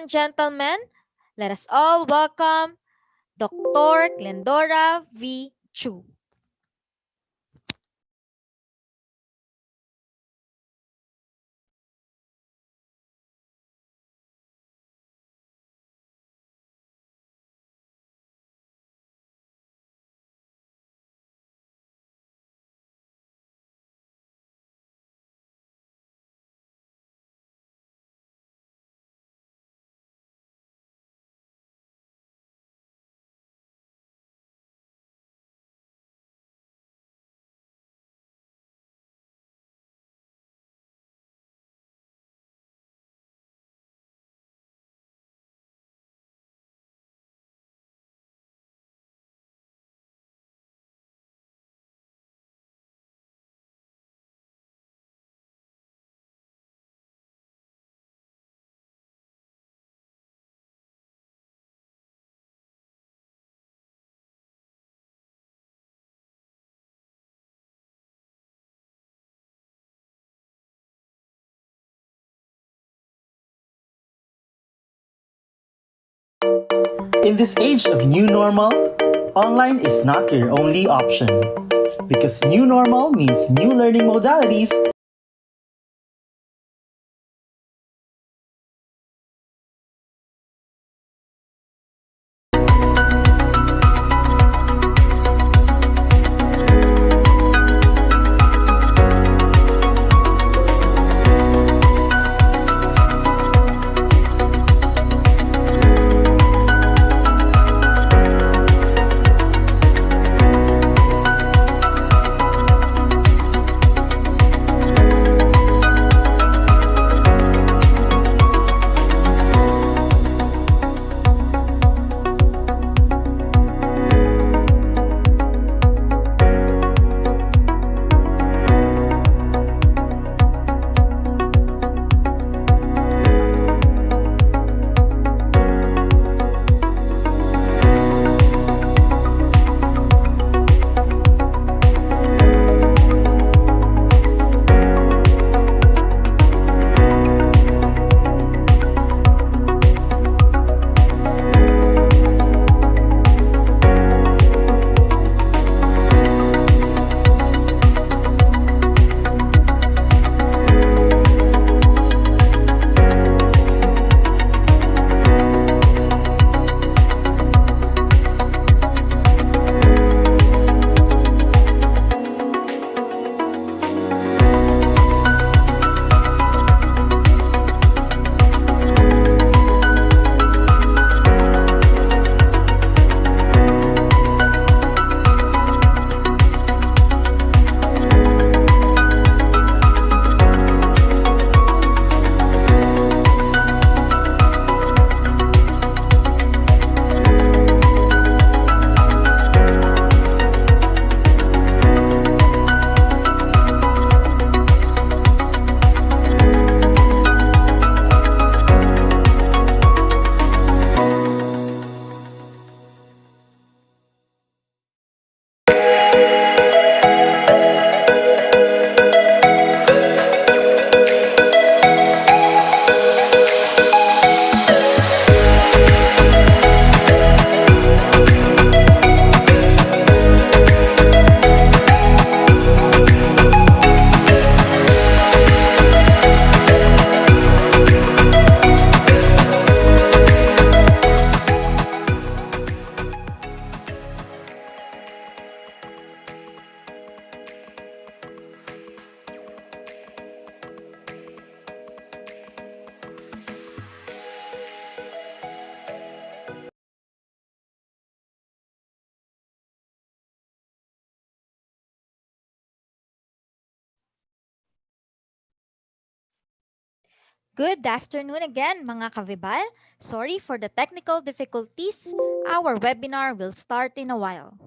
and gentlemen, let us all welcome Dr. Glendora V. Chu. In this age of new normal, online is not your only option. Because new normal means new learning modalities. Good afternoon again, mga ka-VIBAL. Sorry for the technical difficulties. Our webinar will start in a while.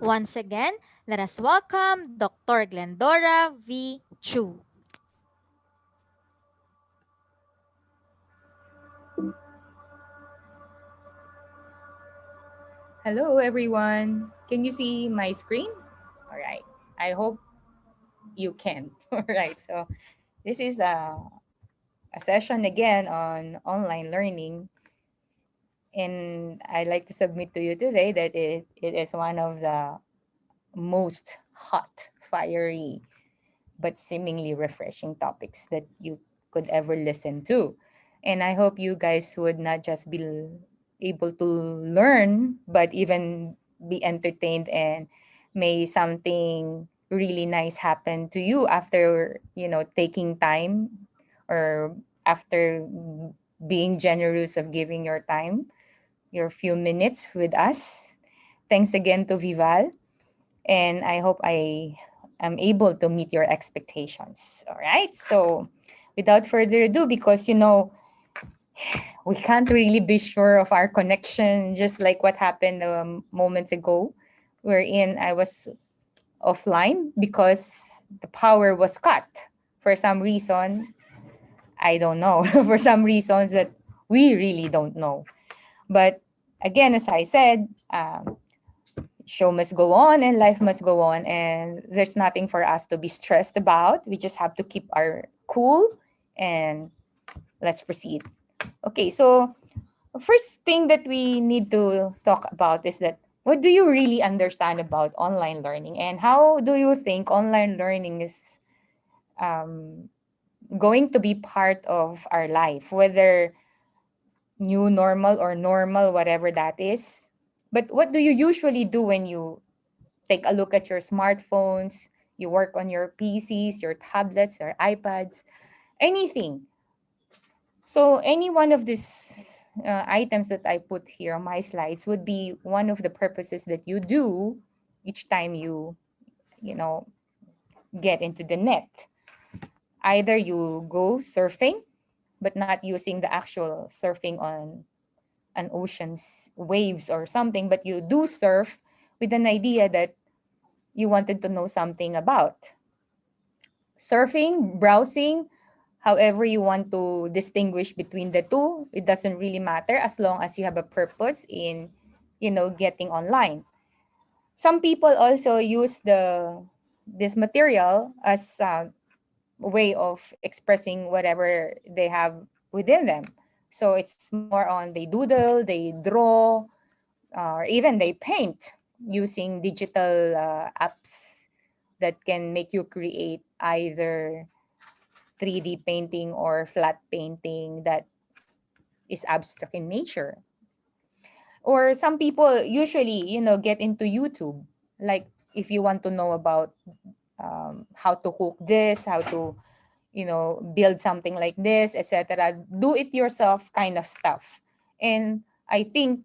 Once again, let us welcome Dr. Glendora V. Chu. Hello, everyone. Can you see my screen? All right. I hope you can. All right. So, this is a session again on online learning. And I'd like to submit to you today that it is one of the most hot, fiery, but seemingly refreshing topics that you could ever listen to. And I hope you guys would not just be able to learn, but even be entertained, and may something really nice happen to you after, taking time, or after being generous of giving your time, your few minutes with us. Thanks again to Vival, and I hope I am able to meet your expectations. All right. So, without further ado, because we can't really be sure of our connection, just like what happened moments ago, wherein I was offline because the power was cut for some reason. I don't know. For some reasons that we really don't know. But again, as I said, show must go on and life must go on, and there's nothing for us to be stressed about. We just have to keep our cool, and let's proceed. Okay, so first thing that we need to talk about is that, what do you really understand about online learning, and how do you think online learning is um, going to be part of our life, whether new normal or normal, whatever that is. But what do you usually do when you take a look at your smartphones, you work on your PCs, your tablets, or iPads, anything? So, any one of these items that I put here on my slides would be one of the purposes that you do each time you know, get into the net. Either you go surfing, but not using the actual surfing on an ocean's waves or something, but you do surf with an idea that you wanted to know something about. Surfing, browsing, however you want to distinguish between the two, it doesn't really matter as long as you have a purpose in, getting online. Some people also use the this material as a way of expressing whatever they have within them. So it's more on they doodle, they draw, or even they paint using digital apps that can make you create either 3D painting or flat painting that is abstract in nature. Or some people usually, get into YouTube. Like if you want to know about how to cook this, how to, build something like this, etc. Do it yourself kind of stuff. And I think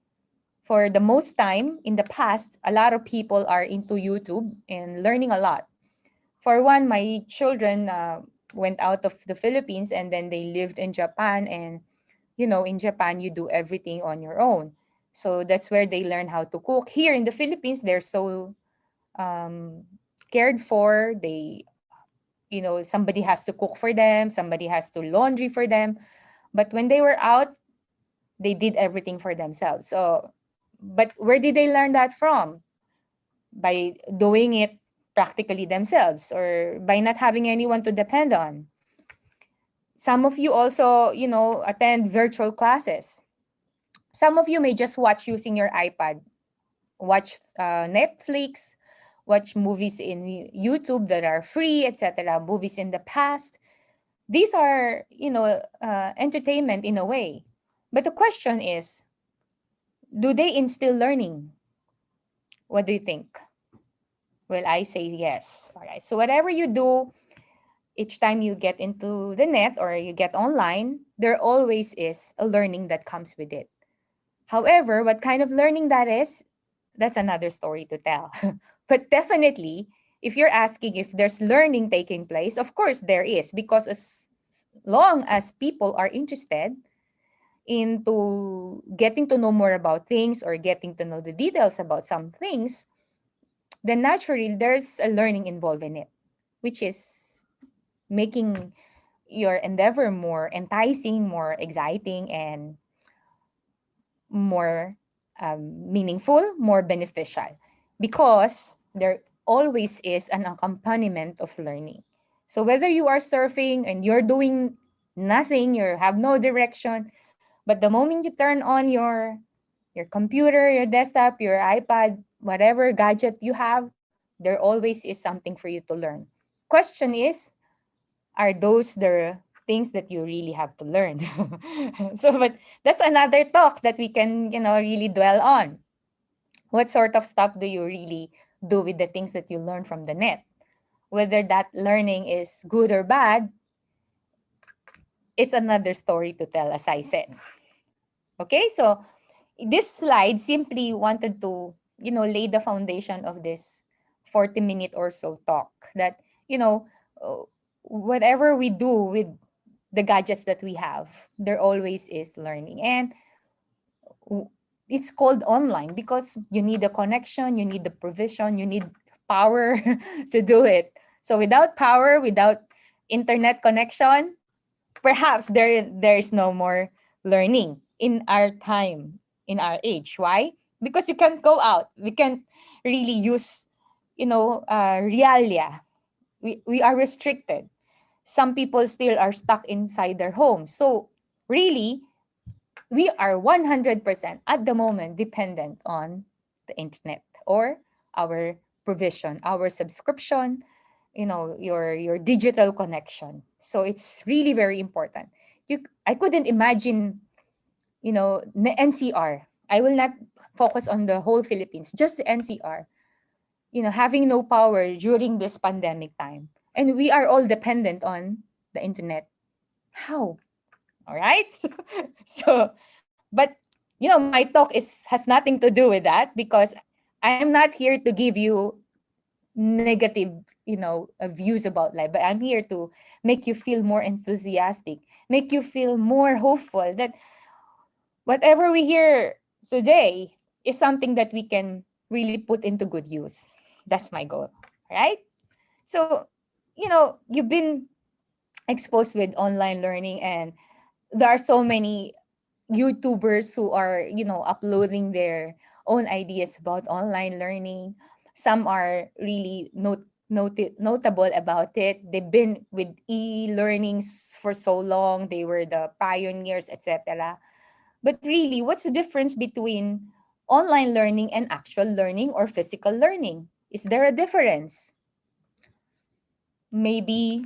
for the most time in the past, a lot of people are into YouTube and learning a lot. For one, my children went out of the Philippines and then they lived in Japan. And, in Japan, you do everything on your own. So that's where they learn how to cook. Here in the Philippines, they're so um, cared for. Somebody has to cook for them, somebody has to laundry for them. But when they were out, they did everything for themselves. So, but where did they learn that from? By doing it practically themselves, or by not having anyone to depend on. Some of you also, attend virtual classes. Some of you may just watch using your iPad, watch Netflix, watch movies in YouTube that are free, etc. Movies in the past. These are, entertainment in a way. But the question is, do they instill learning? What do you think? Well, I say yes. All right. So whatever you do, each time you get into the net or you get online, there always is a learning that comes with it. However, what kind of learning that is, that's another story to tell. But definitely, if you're asking if there's learning taking place, of course there is, because as long as people are interested into getting to know more about things or getting to know the details about some things, then naturally there's a learning involved in it, which is making your endeavor more enticing, more exciting, and more meaningful, more beneficial, because there always is an accompaniment of learning. So whether you are surfing and you're doing nothing, you have no direction, but the moment you turn on your computer, your desktop, your iPad, whatever gadget you have, there always is something for you to learn. Question is, are those the things that you really have to learn? So, but that's another talk that we can, really dwell on. What sort of stuff do you really do with the things that you learn from the net? Whether that learning is good or bad, it's another story to tell, as I said. Okay, so this slide simply wanted to, lay the foundation of this 40-minute or so talk, that, you know, uh, whatever we do with the gadgets that we have, there always is learning. And w- it's called online because you need a connection, you need the provision, you need power to do it. So without power, without internet connection, perhaps there is no more learning in our time, in our age. Why? Because you can't go out. We can't really use, realia. We are restricted. Some people still are stuck inside their homes. So really, we are 100% at the moment dependent on the internet or our provision, our subscription, your digital connection. So it's really very important. I couldn't imagine, the NCR. I will not focus on the whole Philippines, just the NCR, having no power during this pandemic time. And we are all dependent on the internet. How? All right? So, but my talk has nothing to do with that, because I am not here to give you negative, views about life, but I'm here to make you feel more enthusiastic, make you feel more hopeful that whatever we hear today is something that we can really put into good use. That's my goal, right? So, you've been exposed with online learning, and there are so many YouTubers who are, uploading their own ideas about online learning. Some are really notable about it. They've been with e-learnings for so long. They were the pioneers, etc. But really, what's the difference between online learning and actual learning or physical learning? Is there a difference? Maybe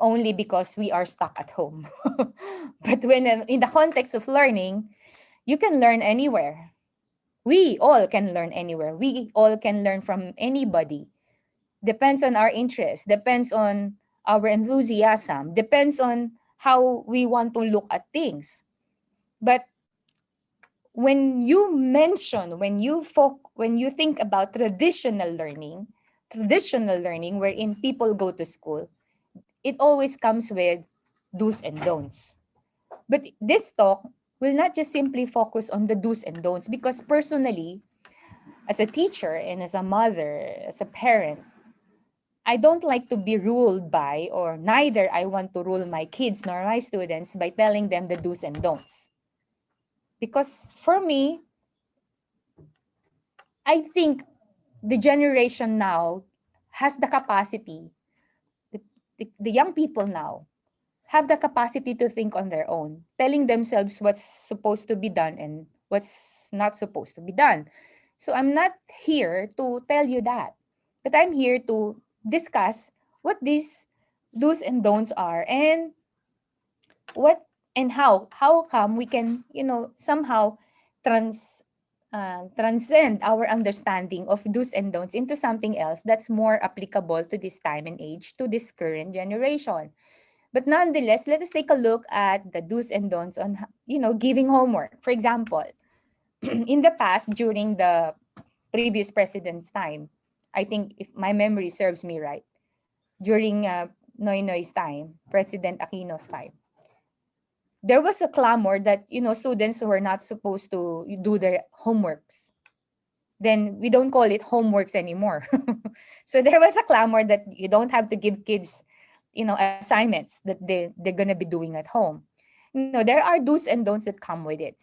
only because we are stuck at home. But when in the context of learning, you can learn anywhere. We all can learn anywhere. We all can learn from anybody. Depends on our interest, depends on our enthusiasm, depends on how we want to look at things. But when you think about traditional learning wherein people go to school, it always comes with do's and don'ts. But this talk will not just simply focus on the do's and don'ts, because personally, as a teacher and as a mother, as a parent, I don't like to be ruled by, or neither I want to rule my kids nor my students by telling them the do's and don'ts. Because for me, I think the generation now has the capacity, the, the young people now have the capacity to think on their own, telling themselves what's supposed to be done and what's not supposed to be done. So I'm not here to tell you that, but I'm here to discuss what these do's and don'ts are, and what and how come we can, somehow trans transcend our understanding of do's and don'ts into something else that's more applicable to this time and age, to this current generation. But nonetheless, let us take a look at the do's and don'ts on, giving homework. For example, in the past, during the previous president's time, I think if my memory serves me right, during Noy Noy's time, President Aquino's time, there was a clamor that, students were not supposed to do their homeworks. then we don't call it homeworks anymore. So there was a clamor that you don't have to give kids, assignments that they're going to be doing at home. No, there are do's and don'ts that come with it.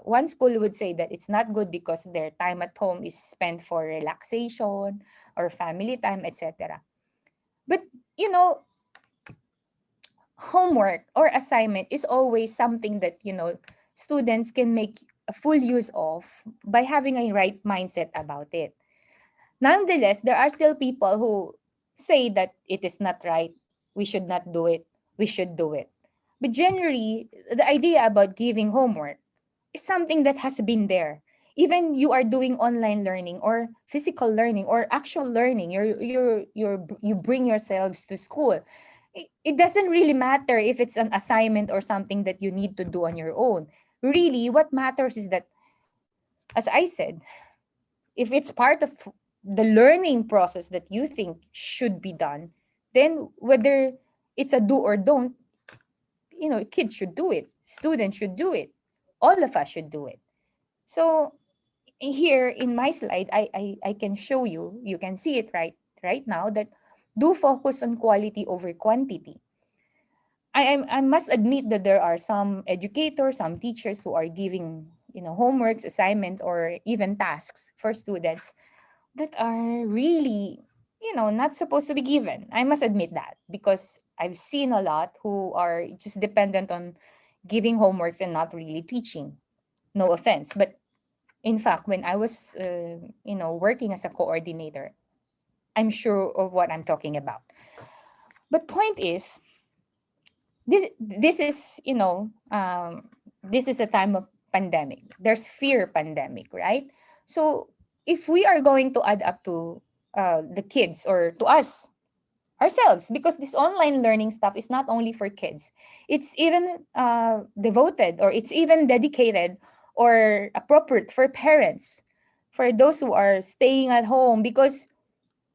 One school would say that it's not good because their time at home is spent for relaxation or family time, etc. But, you know, homework or assignment is always something that, students can make a full use of by having a right mindset about it. Nonetheless, there are still people who say that it is not right, we should not do it, we should do it. But generally, the idea about giving homework is something that has been there. Even you are doing online learning or physical learning or actual learning, you bring yourselves to school. It doesn't really matter if it's an assignment or something that you need to do on your own. Really, what matters is that, as I said, if it's part of the learning process that you think should be done, then whether it's a do or don't, kids should do it, students should do it, all of us should do it. So here in my slide, I can show you, you can see it right now, that do focus on quality over quantity. I must admit that there are some educators, some teachers who are giving, homeworks, assignment, or even tasks for students that are really, not supposed to be given. I must admit that because I've seen a lot who are just dependent on giving homeworks and not really teaching. No offense, but in fact, when I was, working as a coordinator, I'm sure of what I'm talking about. But point is, this is, this is a time of pandemic. There's fear pandemic, right? So if we are going to add up to the kids or to us ourselves, because this online learning stuff is not only for kids, it's even devoted, or it's even dedicated or appropriate for parents, for those who are staying at home, because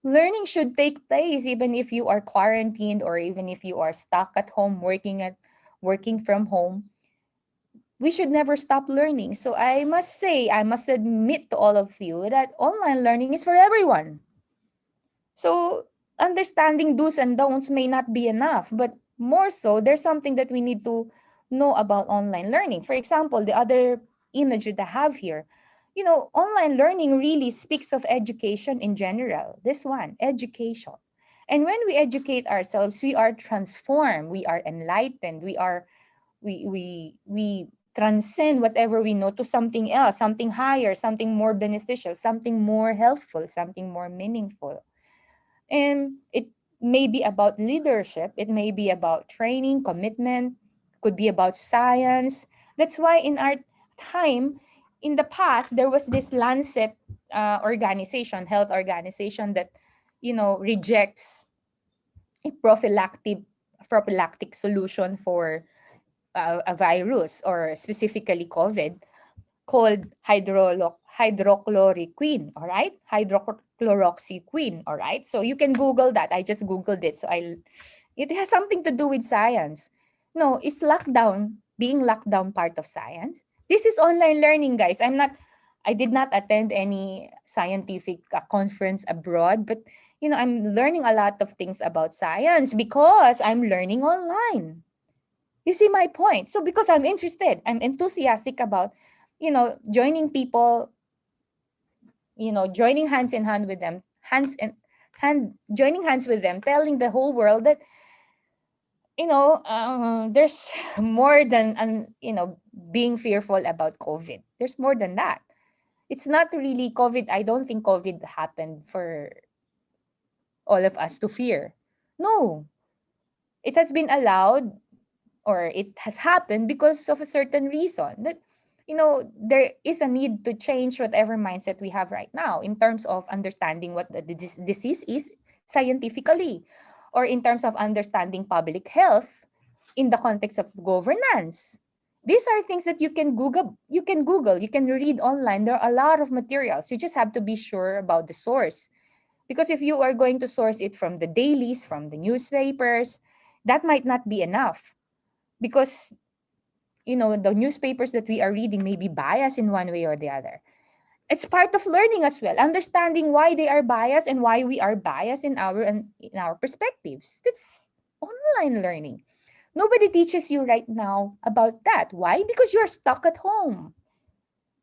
learning should take place even if you are quarantined or even if you are stuck at home working from home. We should never stop learning. So I must say, I must admit to all of you that online learning is for everyone. So understanding do's and don'ts may not be enough, but more so, there's something that we need to know about online learning. For example, the other image that I have here, online learning really speaks of education in general. This one, education. And when we educate ourselves, we are transformed, we are enlightened, we transcend whatever we know to something else, something higher, something more beneficial, something more helpful, something more meaningful. And it may be about leadership, it may be about training, commitment, could be about science. That's why in our time, in the past, there was this Lancet organization, health organization that, rejects a prophylactic solution for a virus, or specifically COVID, called hydrochloroquine, all right? Hydrochloroxyquine, all right? So you can Google that. I just Googled it. It has something to do with science. No, is being locked down part of science? This is online learning, guys. I did not attend any scientific conference abroad, but, I'm learning a lot of things about science because I'm learning online. You see my point? So because I'm interested, I'm enthusiastic about, joining people, joining hands in hand with them, joining hands with them, telling the whole world that, there's more than, being fearful about COVID. There's more than that. It's not really COVID. I don't think COVID happened for all of us to fear. No, it has been allowed, or it has happened because of a certain reason, that, there is a need to change whatever mindset we have right now in terms of understanding what the disease is scientifically, or in terms of understanding public health in the context of governance. These are things that you can read online. There are a lot of materials. You just have to be sure about the source, because if you are going to source it from the dailies, from the newspapers, that might not be enough, because the newspapers that we are reading may be biased in one way or the other. It's part of learning as well, understanding why they are biased and why we are biased in our perspectives. That's online learning. Nobody teaches you right now about that. Why? Because you're stuck at home.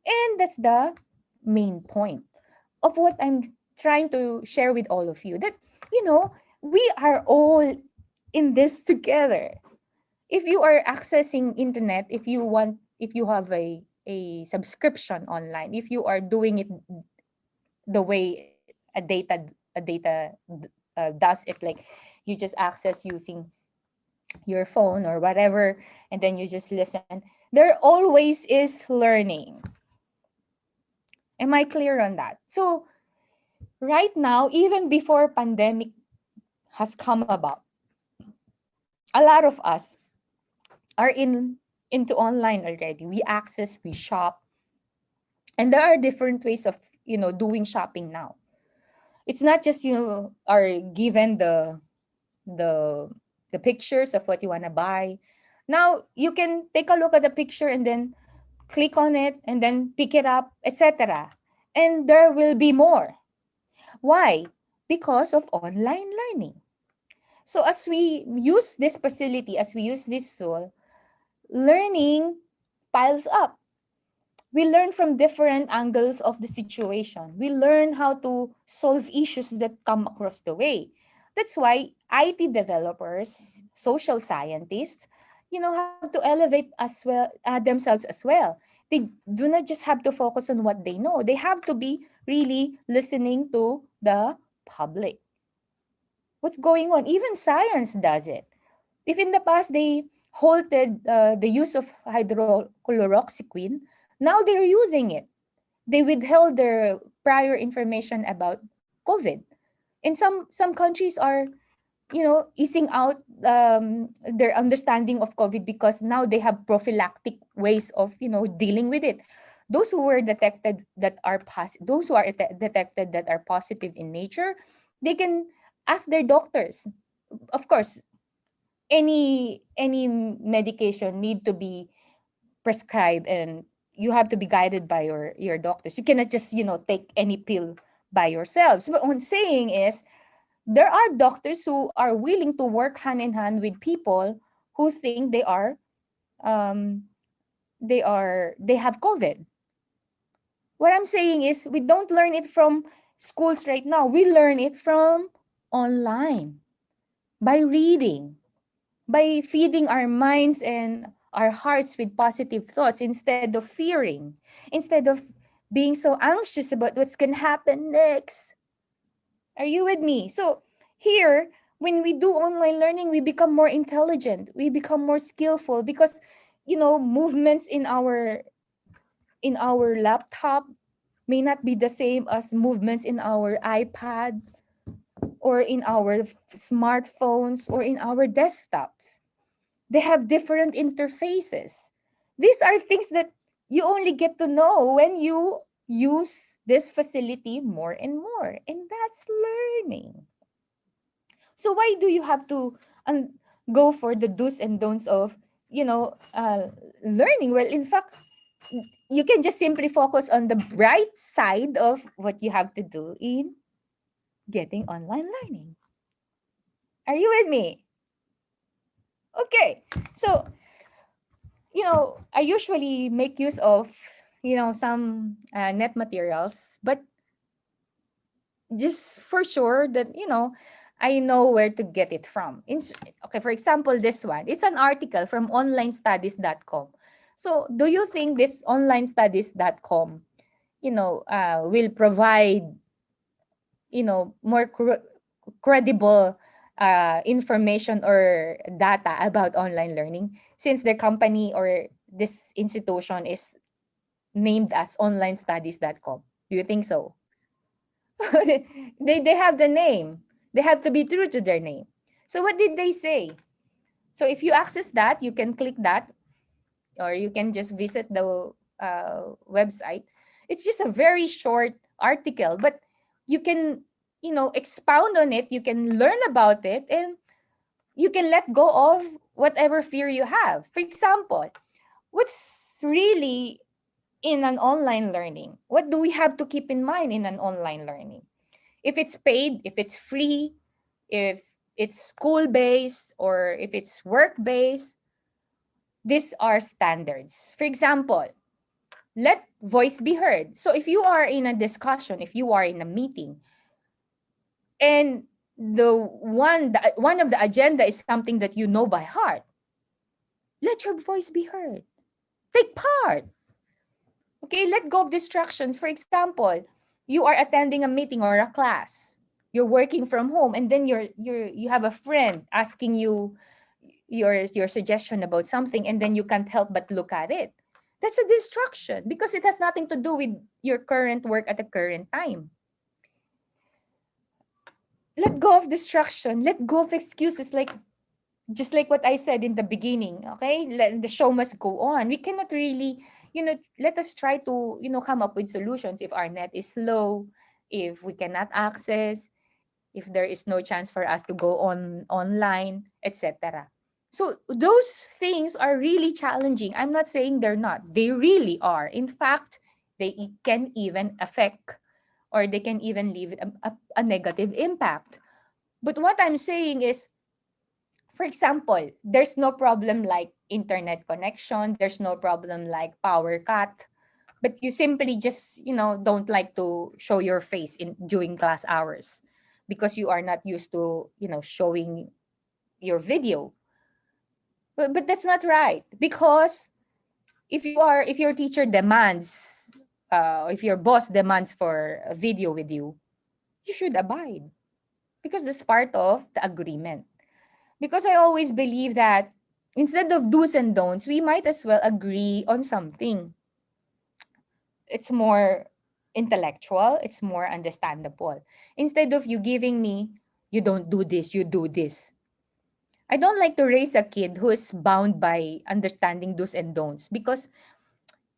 And that's the main point of what I'm trying to share with all of you, that we are all in this together. If you are accessing internet, if you have a subscription online, if you are doing it the way a data does it, like you just access using your phone or whatever, and then you just listen, there always is learning. Am I clear on that? So right now, even before pandemic has come about, a lot of us are into online already. We access, we shop, and there are different ways of doing shopping now. It's not just you are given the the pictures of what you want to buy. Now you can take a look at the picture and then click on it and then pick it up, etc. And there will be more. Why? Because of online learning. So as we use this facility, as we use this tool, learning piles up. We learn from different angles of the situation. We learn how to solve issues that come across the way. That's why IT developers, social scientists, have to elevate as well themselves as well. They do not just have to focus on what they know. They have to be really listening to the public. What's going on? Even science does it. If in the past they halted the use of hydrochloroquine, now they're using it. They withheld their prior information about COVID. And some countries are, easing out their understanding of COVID because now they have prophylactic ways of, dealing with it. Those who were detected that are those who are detected that are positive in nature, they can ask their doctors. Of course, any medication need to be prescribed, and you have to be guided by your doctors. You cannot just take any pill by yourselves. But what I'm saying is, there are doctors who are willing to work hand in hand with people who think um they have COVID. What I'm saying is, we don't learn it from schools right now. We learn it from online, by reading, by feeding our minds and our hearts with positive thoughts instead of fearing, instead of being so anxious about what's going to happen next. Are you with me? So, here, when we do online learning, we become more intelligent, we become more skillful because movements in our laptop may not be the same as movements in our iPad or in our smartphones or in our desktops. They have different interfaces. These are things that you only get to know when you use this facility more and more. And that's learning. So why do you have to go for the do's and don'ts of, learning? Well, in fact, you can just simply focus on the bright side of what you have to do in getting online learning. Are you with me? Okay. So I usually make use of, some net materials, but just for sure that, I know where to get it from. Okay, for example, this one. It's an article from onlinestudies.com. So, do you think this onlinestudies.com, will provide, more credible information or data about online learning, since their company or this institution is named as onlinestudies.com? Do you think so? They have the name. They have to be true to their name. So what did they say? So if you access that, you can click that, or you can just visit the website. It's just a very short article, but you can, expound on it. You can learn about it, and you can let go of whatever fear you have. For example, what's really in an online learning? What do we have to keep in mind in an online learning? If it's paid, if it's free, if it's school based, or if it's work based, these are standards. For example, let voice be heard. So if you are in a discussion, if you are in a meeting, and one of the agenda is something that you know by heart, let your voice be heard. Take part. Okay, let go of distractions. For example, you are attending a meeting or a class. You're working from home, and then you have a friend asking you your suggestion about something, and then you can't help but look at it. That's a distraction because it has nothing to do with your current work at the current time. Let go of distraction. Let go of excuses, like just like what I said in the beginning. Okay, the show must go on. We cannot really, let us try to, come up with solutions if our net is low, if we cannot access, if there is no chance for us to go on online, etc. So those things are really challenging. I'm not saying they're not. They really are. In fact, can even affect, or they can even leave a negative impact. But what I'm saying is, for example, there's no problem like internet connection, there's no problem like power cut, but you simply just, don't like to show your face in during class hours because you are not used to, showing your video. But that's not right, because if your teacher demands, if your boss demands for a video with you, you should abide, because that's part of the agreement. Because I always believe that instead of do's and don'ts, we might as well agree on something. It's more intellectual, it's more understandable. Instead of you giving me, you don't do this, you do this. I don't like to raise a kid who is bound by understanding do's and don'ts, because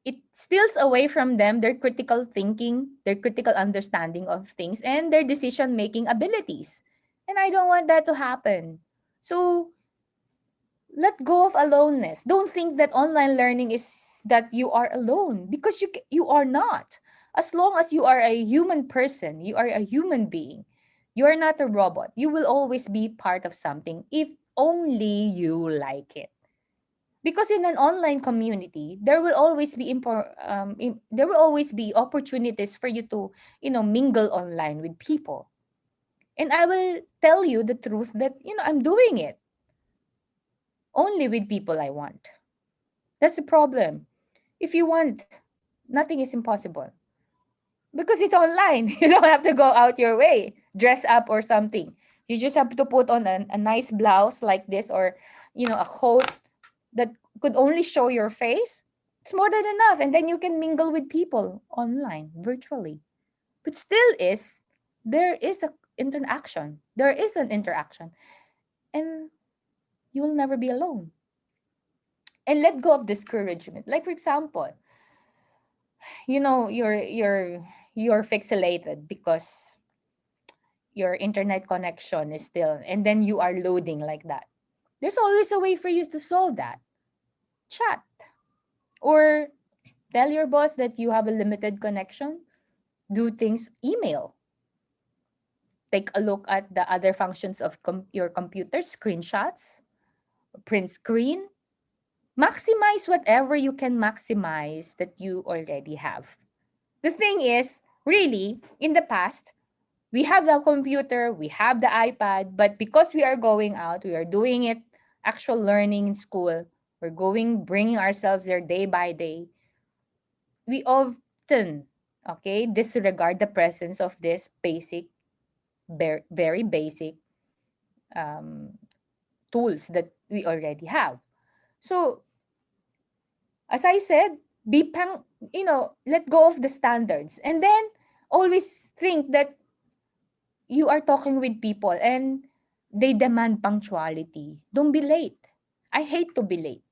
it steals away from them their critical thinking, their critical understanding of things, and their decision making abilities. And I don't want that to happen. So let go of aloneness. Don't think that online learning is that you are alone, because you are not. As long as you are a human person, you are a human being. You are not a robot. You will always be part of something if only you like it. Because in an online community, there will always be there will always be opportunities for you to, mingle online with people. And I will tell you the truth that, I'm doing it only with people I want. That's the problem. If you want, nothing is impossible because it's online. You don't have to go out your way, dress up or something. You just have to put on a nice blouse like this, or, a coat that could only show your face. It's more than enough. And then you can mingle with people online, virtually. But still there is a interaction. There is an interaction. And you will never be alone. And let go of discouragement. Like, for example, you're fixated because your internet connection is still, and then you are loading like that. There's always a way for you to solve that. Chat, or tell your boss that you have a limited connection. Do things email. Take a look at the other functions of your computer, screenshots, print screen. Maximize whatever you can maximize that you already have. The thing is, really, in the past, we have the computer, we have the iPad, but because we are going out, we are doing it, actual learning in school, bringing ourselves there day by day, we often, okay, disregard the presence of this basic, very basic um, tools that we already have. So, as I said, let go of the standards, and then always think that you are talking with people and they demand punctuality. Don't be late. I hate to be late.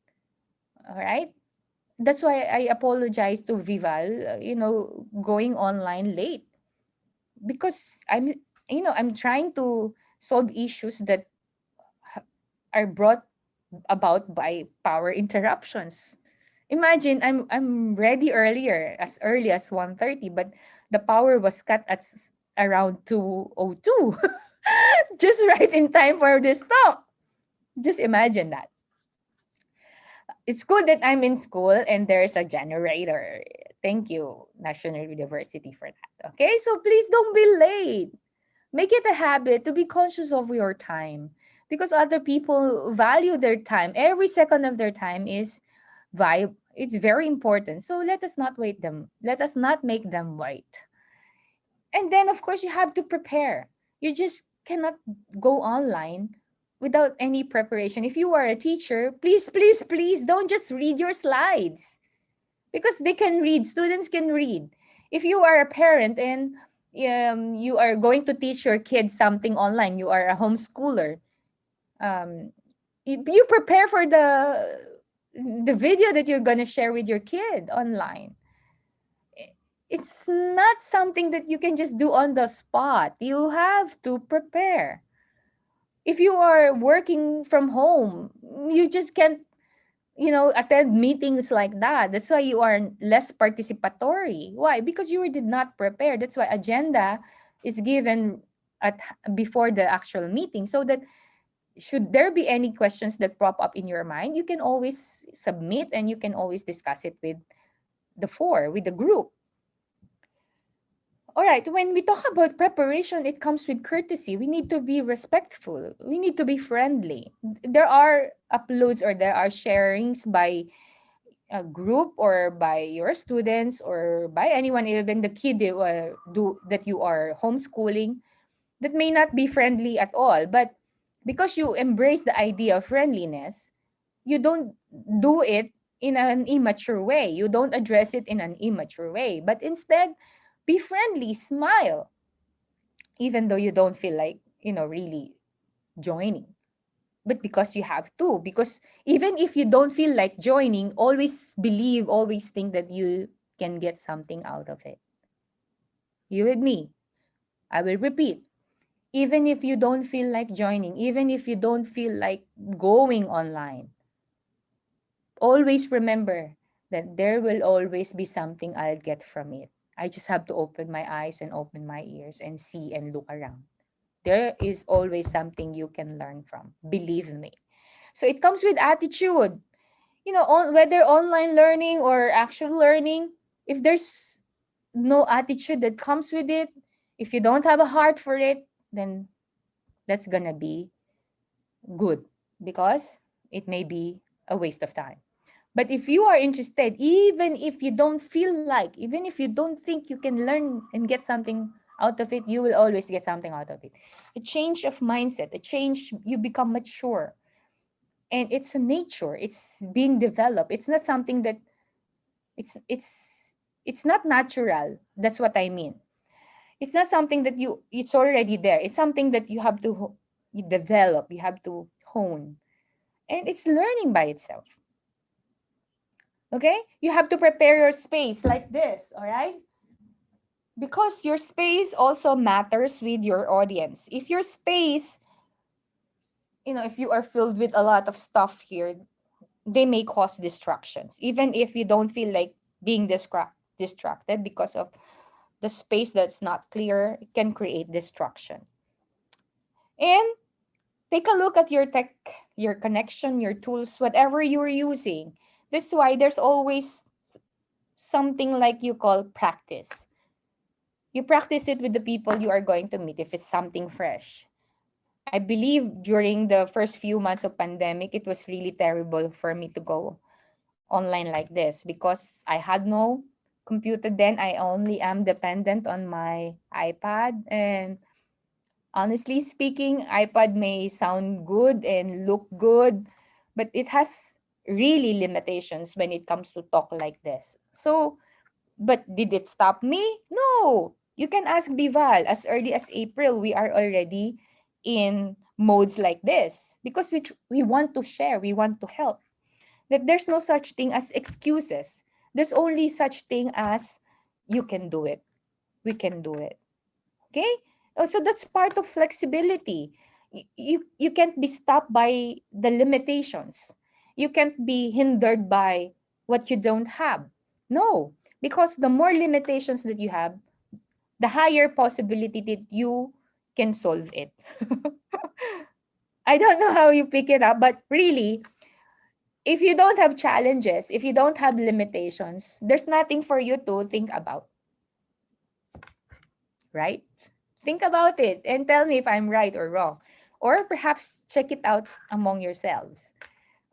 All right? That's why I apologize to Vival, going online late, because I'm trying to solve issues that are brought about by power interruptions. Imagine I'm ready early as 1:30, but the power was cut at around 2:02. Just right in time for this talk. Just imagine that. It's good that I'm in school and there's a generator. Thank you, National University, for that. Okay, so please don't be late. Make it a habit to be conscious of your time because other people value their time. Every second of their time is it's very important. So let us not wait them. Let us not make them wait. And then of course you have to prepare. You just cannot go online without any preparation. If you are a teacher, please, please, please don't just read your slides because they can read. Students can read. If you are a parent and you are going to teach your kids something online, you are a homeschooler. Um, you prepare for the video that you're gonna share with your kid online. It's not something that you can just do on the spot. You have to prepare. If you are working from home, you just can't, attend meetings like that. That's why you are less participatory. Why? Because you did not prepare. That's why agenda is given at before the actual meeting, so that should there be any questions that pop up in your mind, you can always submit and you can always discuss it with the group. All right, when we talk about preparation, it comes with courtesy. We need to be respectful. We need to be friendly. There are uploads or there are sharings by a group or by your students or by anyone, even the kid that you are homeschooling, that may not be friendly at all. But because you embrace the idea of friendliness, you don't do it in an immature way. You don't address it in an immature way, but instead, be friendly, smile, even though you don't feel like, really joining. But because you have to, because even if you don't feel like joining, always think that you can get something out of it. You with me? I will repeat. Even if you don't feel like joining, even if you don't feel like going online, always remember that there will always be something I'll get from it. I just have to open my eyes and open my ears and see and look around. There is always something you can learn from. Believe me. So it comes with attitude. Whether online learning or actual learning, if there's no attitude that comes with it, if you don't have a heart for it, then that's gonna be good because it may be a waste of time. But if you are interested, even if you don't feel like, even if you don't think you can learn and get something out of it, you will always get something out of it. A change of mindset, a change, you become mature. And it's a nature, it's being developed. It's not something that it's not natural. That's what I mean. It's not something that it's already there. It's something that you have to you develop, you have to hone. And it's learning by itself. Okay? You have to prepare your space like this, all right? Because your space also matters with your audience. If your space, if you are filled with a lot of stuff here, they may cause distractions. Even if you don't feel like being distracted because of the space that's not clear, it can create distraction. And take a look at your tech, your connection, your tools, whatever you're using. This is why there's always something like you call practice. You practice it with the people you are going to meet if it's something fresh. I believe during the first few months of pandemic, it was really terrible for me to go online like this because I had no computer then. I only am dependent on my iPad. And honestly speaking, iPad may sound good and look good, but it has really limitations when it comes to talk like this. So, but did it stop me? No. You can ask Bival. As early as April, we are already in modes like this because we want to share, we want to help. That there's no such thing as excuses. There's only such thing as you can do it. We can do it. Okay? So that's part of flexibility. You can't be stopped by the limitations. You can't be hindered by what you don't have. No, because the more limitations that you have, the higher possibility that you can solve it. I don't know how you pick it up, but really, if you don't have challenges, if you don't have limitations, there's nothing for you to think about, right? Think about it and tell me if I'm right or wrong. Or perhaps check it out among yourselves.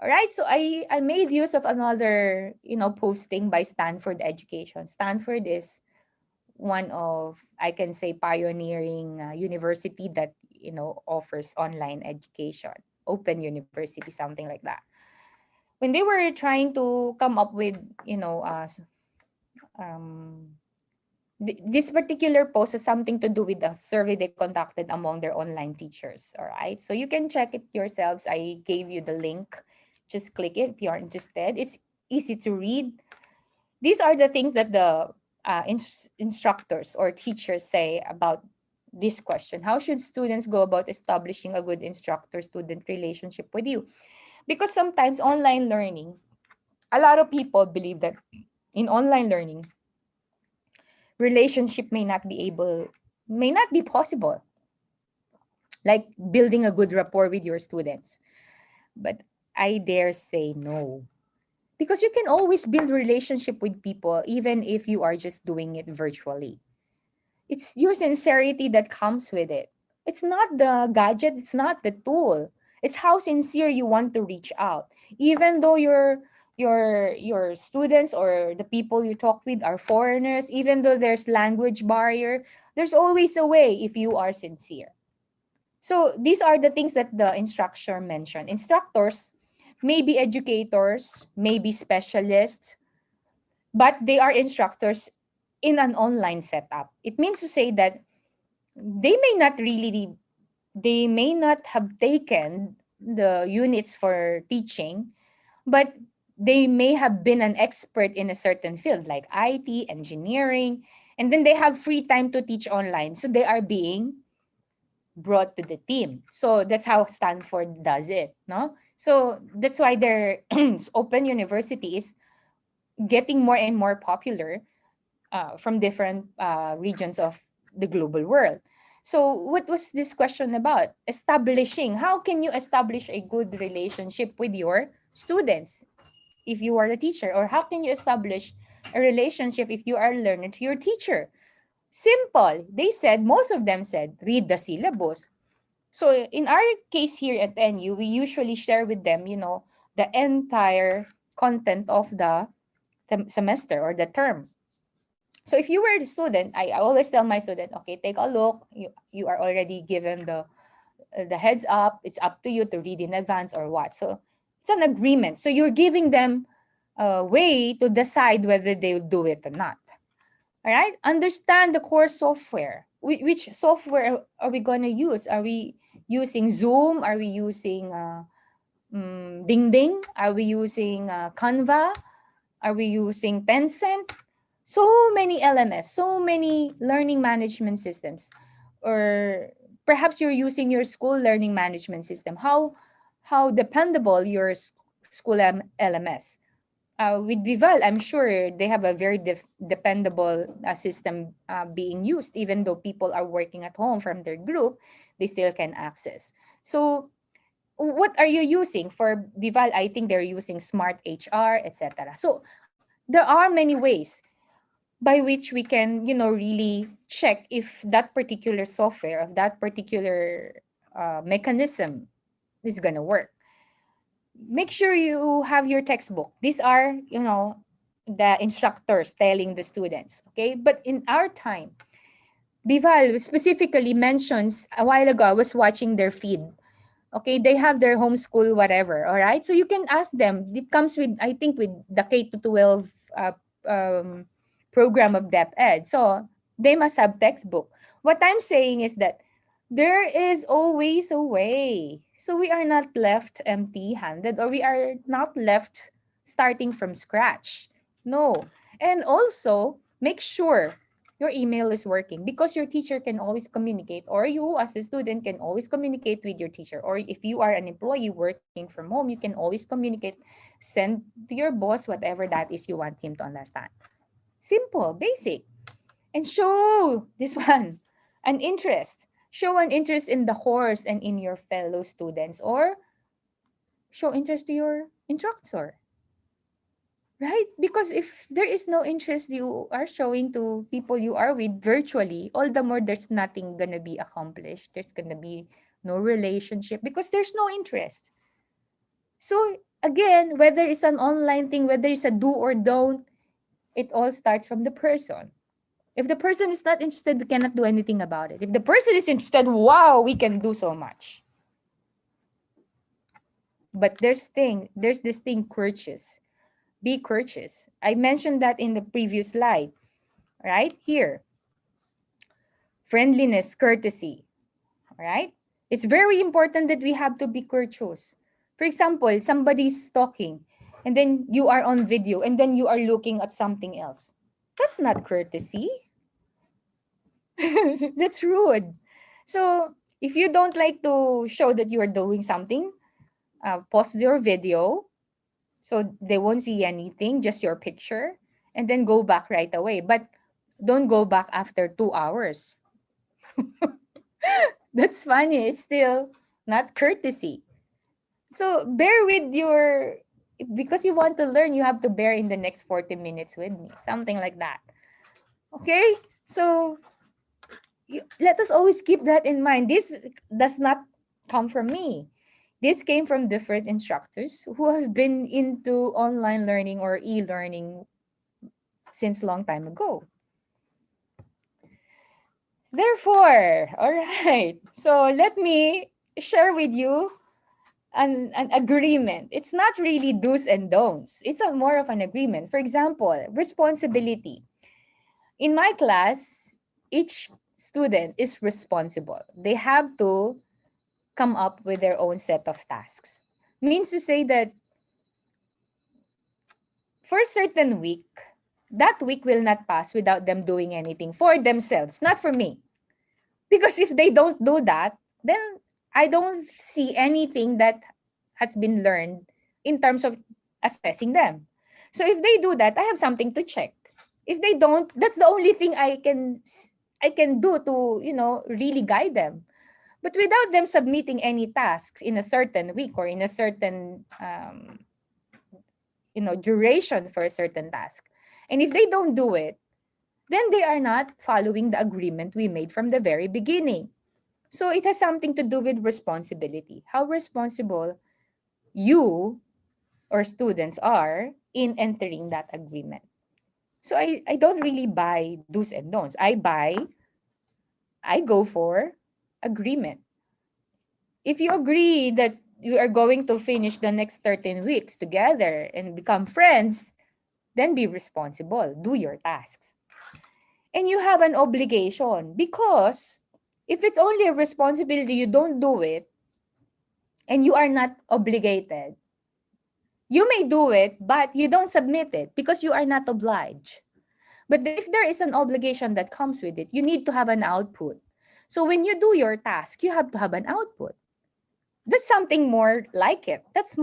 All right, so I made use of another, posting by Stanford Education. Stanford is one of, I can say, pioneering university that, offers online education, open university, something like that. When they were trying to come up with, um, this particular post has something to do with the survey they conducted among their online teachers. All right. So you can check it yourselves. I gave you the link. Just click it if you are interested. It's easy to read. These are the things that the instructors or teachers say about this question. How should students go about establishing a good instructor student relationship with you? Because sometimes online learning, a lot of people believe that in online learning, relationship may not be possible, like building a good rapport with your students. But I dare say no, because you can always build relationship with people even if you are just doing it virtually. It's your sincerity that comes with it. It's not the gadget, it's not the tool. It's how sincere you want to reach out. Even though your students or the people you talk with are foreigners, even though there's language barrier, there's always a way if you are sincere. So these are the things that the instructor mentioned. Instructors may be educators, may be specialists, but they are instructors in an online setup. It means to say that they may not really they may not have taken the units for teaching, but they may have been an expert in a certain field like IT, engineering, and then they have free time to teach online. So they are being brought to the team. So that's how Stanford does it, no? So that's why their open university is getting more and more popular from different regions of the global world. So, what was this question about? Establishing. How can you establish a good relationship with your students if you are a teacher? Or how can you establish a relationship if you are a learner to your teacher? Simple. They said, most of them said, read the syllabus. So, in our case here at NU, we usually share with them, the entire content of the semester or the term. So if you were the student, I always tell my student, okay, take a look. You are already given the heads up. It's up to you to read in advance or what. So it's an agreement. So you're giving them a way to decide whether they will do it or not. All right. Understand the core software. Which software are we going to use? Are we using Zoom? Are we using Ding Ding? Are we using Canva? Are we using Tencent? So many LMS, so many learning management systems. Or perhaps you're using your school learning management system. How dependable your school LMS. With Vival, I'm sure they have a very dependable system being used. Even though people are working at home from their group, they still can access. So what are you using for Vival? I think they're using Smart HR, etc. So there are many ways by which we can, really check if that particular software, of that particular mechanism is going to work. Make sure you have your textbook. These are, the instructors telling the students, okay? But in our time, Bival specifically mentions a while ago, I was watching their feed. Okay, they have their homeschool, whatever. All right. So you can ask them. It comes with, I think, with the K to 12 um, program of Dep Ed. So they must have textbook. What I'm saying is that there is always a way. So we are not left empty handed, or we are not left starting from scratch. No. And also, make sure. your email is working, because your teacher can always communicate, or you as a student can always communicate with your teacher, or if you are an employee working from home, you can always communicate, send to your boss whatever that is you want him to understand. Simple, basic. And show this one an interest. Show an interest in the course and in your fellow students, or show interest to your instructor, right? Because if there is no interest you are showing to people you are with virtually, all the more there's nothing gonna be accomplished. There's gonna be no relationship because there's no interest. So again, whether it's an online thing, whether it's a do or don't, it all starts from the person. If the person is not interested, we cannot do anything about it. If the person is interested, wow, we can do so much. But there's this thing, courteous. Be courteous. I mentioned that in the previous slide, right? Here, friendliness, courtesy, right? It's very important that we have to be courteous. For example, somebody's talking and then you are on video and then you are looking at something else. That's not courtesy. That's rude. So if you don't like to show that you are doing something, pause your video so they won't see anything, just your picture, and then go back right away. But don't go back after 2 hours. That's funny. It's still not courtesy. So bear with your, because you want to learn, you have to bear in the next 40 minutes with me, something like that. Okay? So let us always keep that in mind. This does not come from me. This came from different instructors who have been into online learning or e-learning since long time ago. Therefore, all right. So let me share with you an agreement. It's not really do's and don'ts. It's more of an agreement. For example, responsibility. In my class, each student is responsible. They have to come up with their own set of tasks. Means to say that for a certain week, that week will not pass without them doing anything for themselves, not for me. Because if they don't do that, then I don't see anything that has been learned in terms of assessing them. So if they do that, I have something to check. If they don't, that's the only thing I can do to, really guide them. But without them submitting any tasks in a certain week or in a certain duration for a certain task, and if they don't do it, then they are not following the agreement we made from the very beginning. So it has something to do with responsibility. How responsible you or students are in entering that agreement. So I don't really buy do's and don'ts. I go for agreement. If you agree that you are going to finish the next 13 weeks together and become friends, then be responsible. Do your tasks. And you have an obligation, because if it's only a responsibility, you don't do it, and you are not obligated. You may do it, but you don't submit it because you are not obliged. But if there is an obligation that comes with it, you need to have an output. So when you do your task, you have to have an output. That's something more like it. That's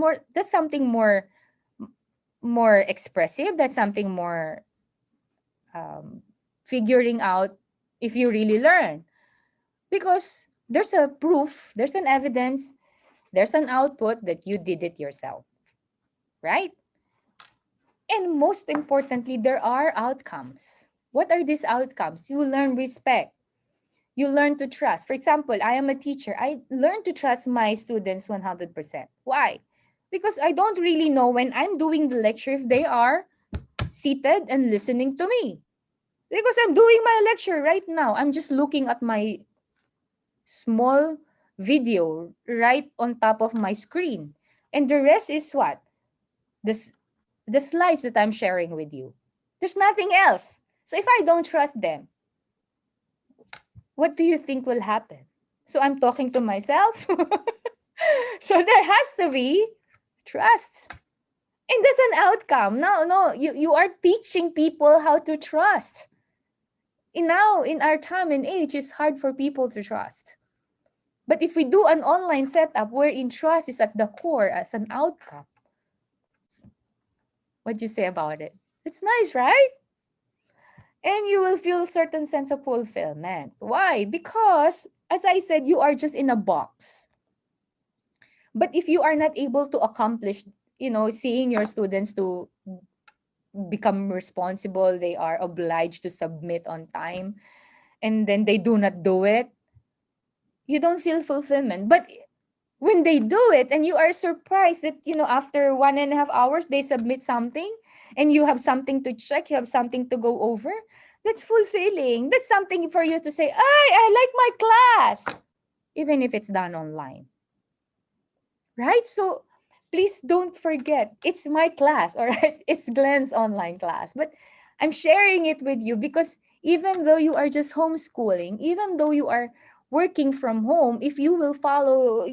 something more expressive. That's something more figuring out if you really learn. Because there's a proof, there's an evidence, there's an output that you did it yourself, right? And most importantly, there are outcomes. What are these outcomes? You learn respect. You learn to trust. For example, I am a teacher. I learn to trust my students 100%. Why? Because I don't really know when I'm doing the lecture if they are seated and listening to me. Because I'm doing my lecture right now. I'm just looking at my small video right on top of my screen. And the rest is what? The, the slides that I'm sharing with you. There's nothing else. So if I don't trust them, what do you think will happen? So I'm talking to myself. So there has to be trust. And that's an outcome. No, you are teaching people how to trust. Now, in our time and age, it's hard for people to trust. But if we do an online setup wherein trust is at the core as an outcome, what do you say about it? It's nice, right? And you will feel certain sense of fulfillment. Why? Because, as I said, you are just in a box. But if you are not able to accomplish, seeing your students to become responsible, they are obliged to submit on time, and then they do not do it, you don't feel fulfillment. But when they do it and you are surprised that, after 1.5 hours, they submit something and you have something to check, you have something to go over, that's fulfilling. That's something for you to say, I like my class, even if it's done online. Right? So please don't forget, it's my class, all right? It's Glenn's online class. But I'm sharing it with you because even though you are just homeschooling, even though you are working from home, if you will follow,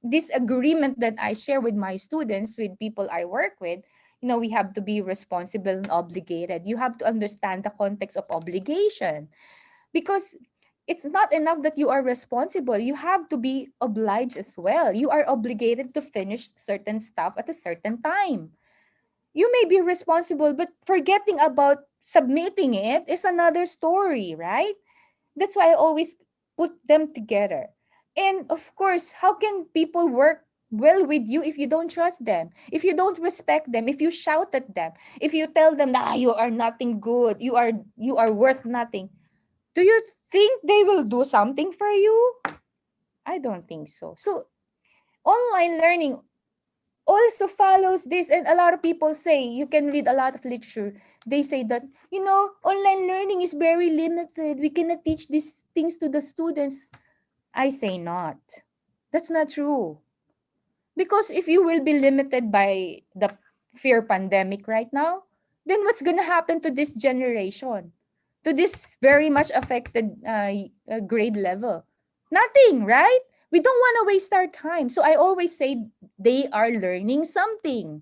this agreement that I share with my students, with people I work with, we have to be responsible and obligated. You have to understand the context of obligation, because it's not enough that you are responsible. You have to be obliged as well. You are obligated to finish certain stuff at a certain time. You may be responsible, but forgetting about submitting it is another story, right? That's why I always put them together. And of course, how can people work well with you if you don't trust them? If you don't respect them, if you shout at them, if you tell them that you are nothing good, you are worth nothing. Do you think they will do something for you? I don't think so. So online learning also follows this, and a lot of people say, you can read a lot of literature, they say that, online learning is very limited, we cannot teach these things to the students. I say not. That's not true. Because if you will be limited by the fear pandemic right now, then what's going to happen to this generation, to this very much affected grade level? Nothing, right? We don't want to waste our time. So I always say they are learning something.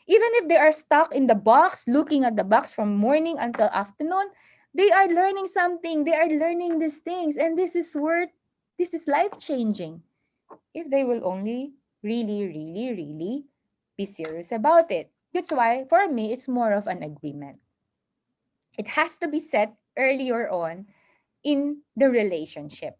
Even if they are stuck in the box, looking at the box from morning until afternoon, they are learning something. They are learning these things. And this is life changing if they will only really, really, really be serious about it. That's why, for me, it's more of an agreement. It has to be set earlier on in the relationship.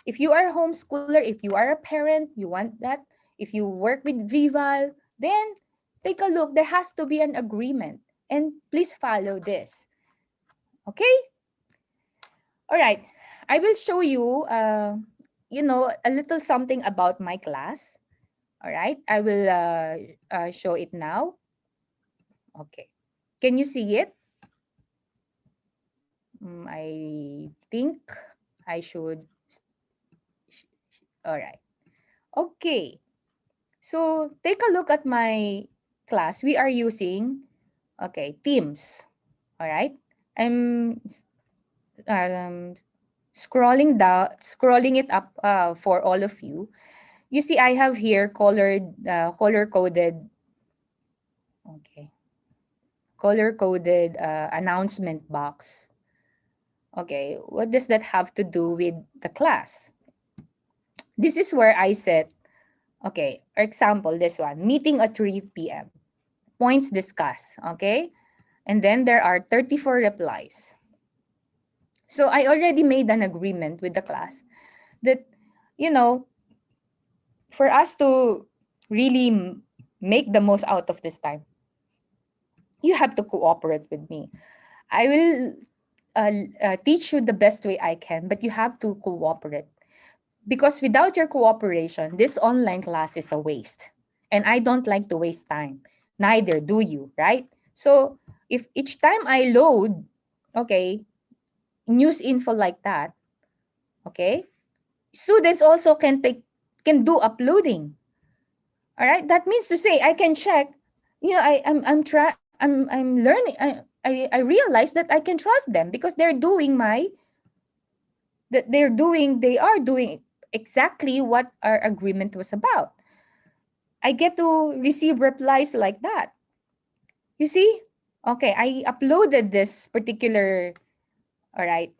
If you are a homeschooler, if you are a parent, you want that. If you work with VIVAL, then take a look. There has to be an agreement. And please follow this. Okay? All right. I will show you, a little something about my class. All right. I will show it now. Okay. Can you see it? I think I should. All right. Okay. So take a look at my class. We are using, okay, Teams. All right. I'm um, scrolling it up for all of you. You see, I have here color coded, okay, color coded announcement box. Okay, what does that have to do with the class? This is where I set, okay, for example, this one, meeting at 3 p.m. Points discussed, okay? And then there are 34 replies. So I already made an agreement with the class that, you know, for us to really make the most out of this time, you have to cooperate with me. I will teach you the best way I can, but you have to cooperate. Because without your cooperation, this online class is a waste. And I don't like to waste time. Neither do you, right? So if each time I load, okay, news info like that, okay, students also can do uploading. All right? That means to say I can check, I'm learning. I realize that I can trust them because they are doing exactly what our agreement was about. I get to receive replies like that. You see? Okay, I uploaded this particular All right.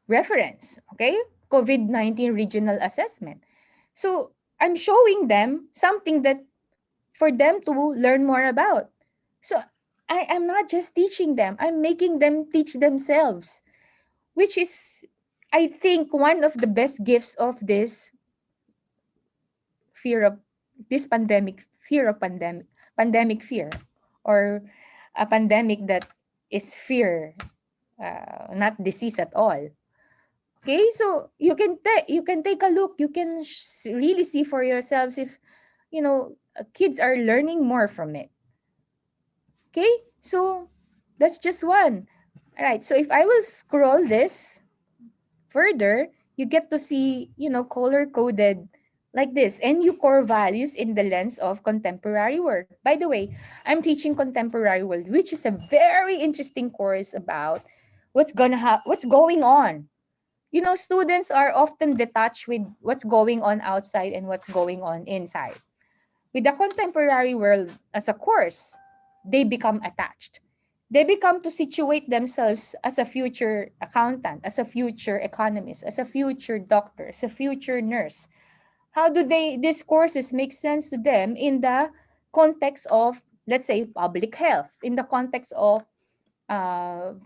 Reference, okay? COVID-19 regional assessment. So I'm showing them something that for them to learn more about. So I am not just teaching them, I'm making them teach themselves, which is, I think, one of the best gifts of this fear of this pandemic fear, or a pandemic that is fear, not disease at all. Okay, so you can take a look. You can really see for yourselves if kids are learning more from it. Okay, so that's just one. All right, so if I will scroll this further, you get to see, color coded like this, NU core values in the lens of contemporary world. By the way, I'm teaching contemporary world, which is a very interesting course about what's going on. Students are often detached with what's going on outside and what's going on inside. With the contemporary world as a course, they become attached. They become to situate themselves as a future accountant, as a future economist, as a future doctor, as a future nurse. How do these courses make sense to them in the context of, let's say, public health, in the context of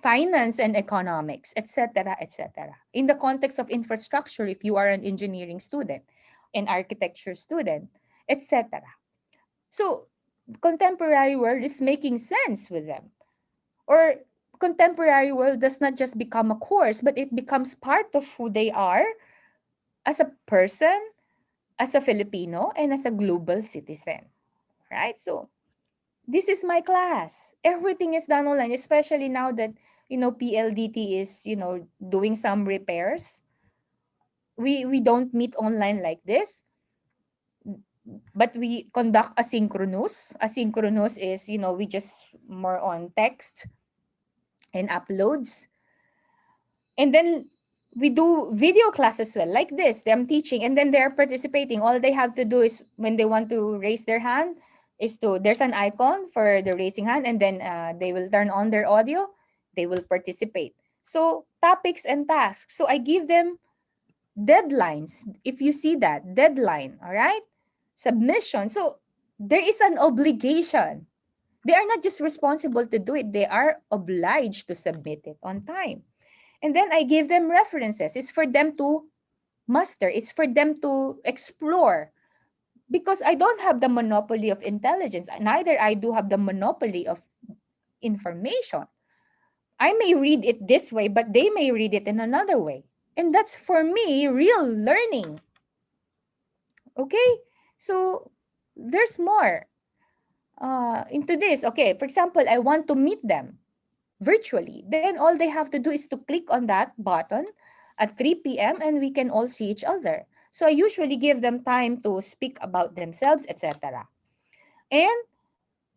finance and economics, etc., etc. In the context of infrastructure, if you are an engineering student, an architecture student, etc. So, contemporary world is making sense with them. Or contemporary world does not just become a course, but it becomes part of who they are as a person, as a Filipino, and as a global citizen. Right? So, this is my class. Everything is done online, especially now that PLDT is doing some repairs. We don't meet online like this, but we conduct asynchronous. Asynchronous is we just more on text and uploads, and then we do video class as well, like this. I'm teaching and then they're participating. All they have to do is, when they want to raise their hand, is to there's an icon for the raising hand, and then they will turn on their audio. They will participate. So topics and tasks, so I give them deadlines. If you see that deadline, all right, submission. So there is an obligation. They are not just responsible to do it, they are obliged to submit it on time. And then I give them references. It's for them to master, it's for them to explore. Because I don't have the monopoly of intelligence, neither I do have the monopoly of information. I may read it this way, but they may read it in another way. And that's for me real learning. Okay? So there's more into this. Okay, for example, I want to meet them virtually. Then all they have to do is to click on that button at 3 p.m. and we can all see each other. So I usually give them time to speak about themselves, etc. And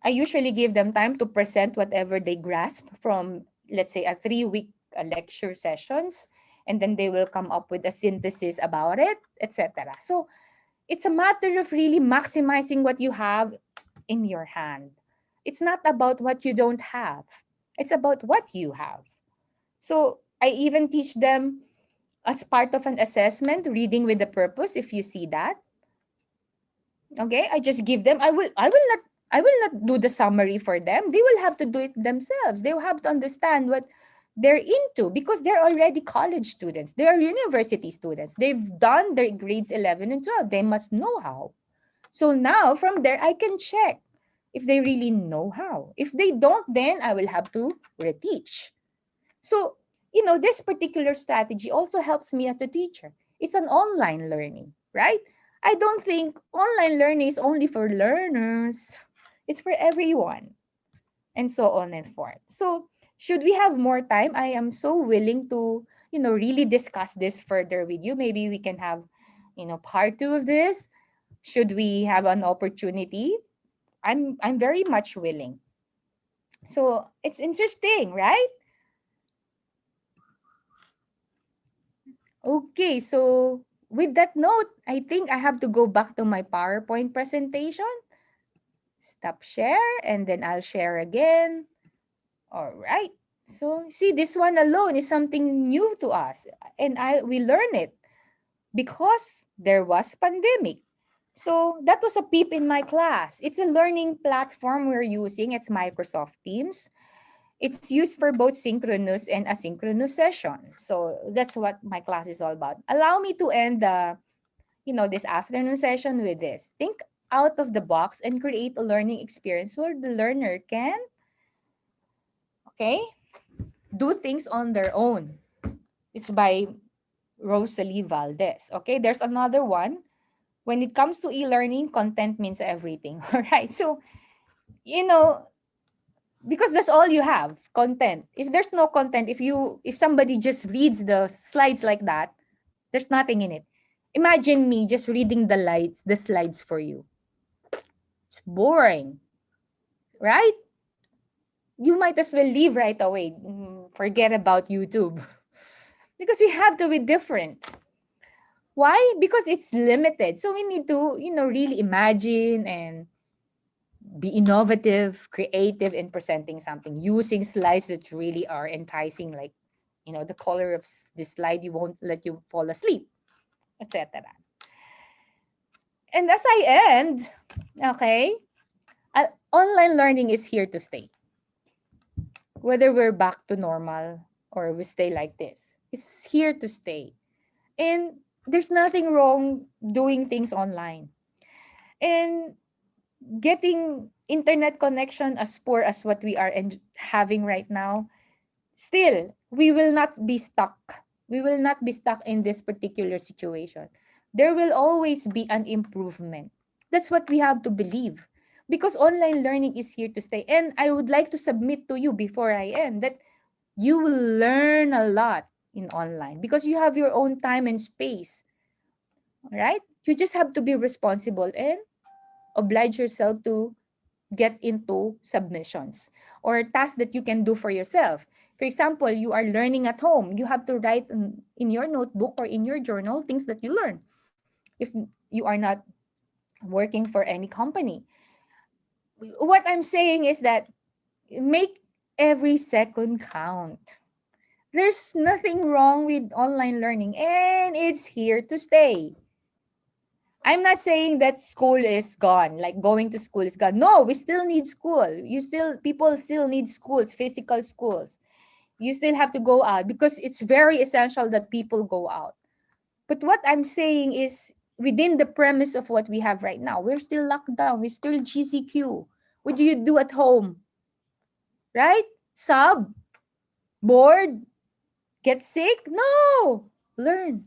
I usually give them time to present whatever they grasp from, let's say, a 3-week lecture sessions. And then they will come up with a synthesis about it, etc. So it's a matter of really maximizing what you have in your hand. It's not about what you don't have. It's about what you have. So I even teach them as part of an assessment, reading with a purpose, if you see that. Okay? I just give them, I will not do the summary for them. They will have to do it themselves. They will have to understand what they're into because they're already college students. They are university students. They've done their grades 11 and 12. They must know how. So now from there, I can check if they really know how. If they don't, then I will have to reteach. So, this particular strategy also helps me as a teacher. It's an online learning, right? I don't think online learning is only for learners. It's for everyone, and so on and forth. So, should we have more time, I am so willing to, really discuss this further with you. Maybe we can have, part 2 of this. Should we have an opportunity? I'm very much willing. So, it's interesting, right? Okay, so with that note, I think I have to go back to my PowerPoint presentation. Stop share and then I'll share again. All right. So see, this one alone is something new to us, and we learn it because there was pandemic. So that was a peep in my class. It's a learning platform we're using. It's Microsoft Teams. It's used for both synchronous and asynchronous session. So that's what my class is all about. Allow me to end this afternoon session with this. Think out of the box and create a learning experience where the learner can, okay, do things on their own. It's by Rosalie Valdez. Okay, there's another one. When it comes to e-learning, content means everything. All right. So, you know, because that's all you have, content. If there's no content, if somebody just reads the slides like that, there's nothing in it. Imagine me just reading the slides for you. It's boring, right? You might as well leave right away. Forget about YouTube. Because we have to be different. Why? Because it's limited. So we need to, really imagine and be innovative, creative in presenting something, using slides that really are enticing, like, the color of the slide you won't let you fall asleep, etc. And as I end, okay, online learning is here to stay. Whether we're back to normal or we stay like this, it's here to stay. And there's nothing wrong doing things online. And getting internet connection as poor as what we are having right now, still, we will not be stuck. We will not be stuck in this particular situation. There will always be an improvement. That's what we have to believe. Because online learning is here to stay. And I would like to submit to you before I end that you will learn a lot in online because you have your own time and space. Right? You just have to be responsible and oblige yourself to get into submissions or tasks that you can do for yourself. For example, you are learning at home. You have to write in your notebook or in your journal things that you learn. If you are not working for any company, what I'm saying is that make every second count. There's nothing wrong with online learning and it's here to stay. I'm not saying that school is gone, like going to school is gone. No, we still need school. People still need schools, physical schools. You still have to go out because it's very essential that people go out. But what I'm saying is within the premise of what we have right now, we're still locked down. We're still GCQ. What do you do at home? Right? Sub? Bored? Get sick? No! Learn.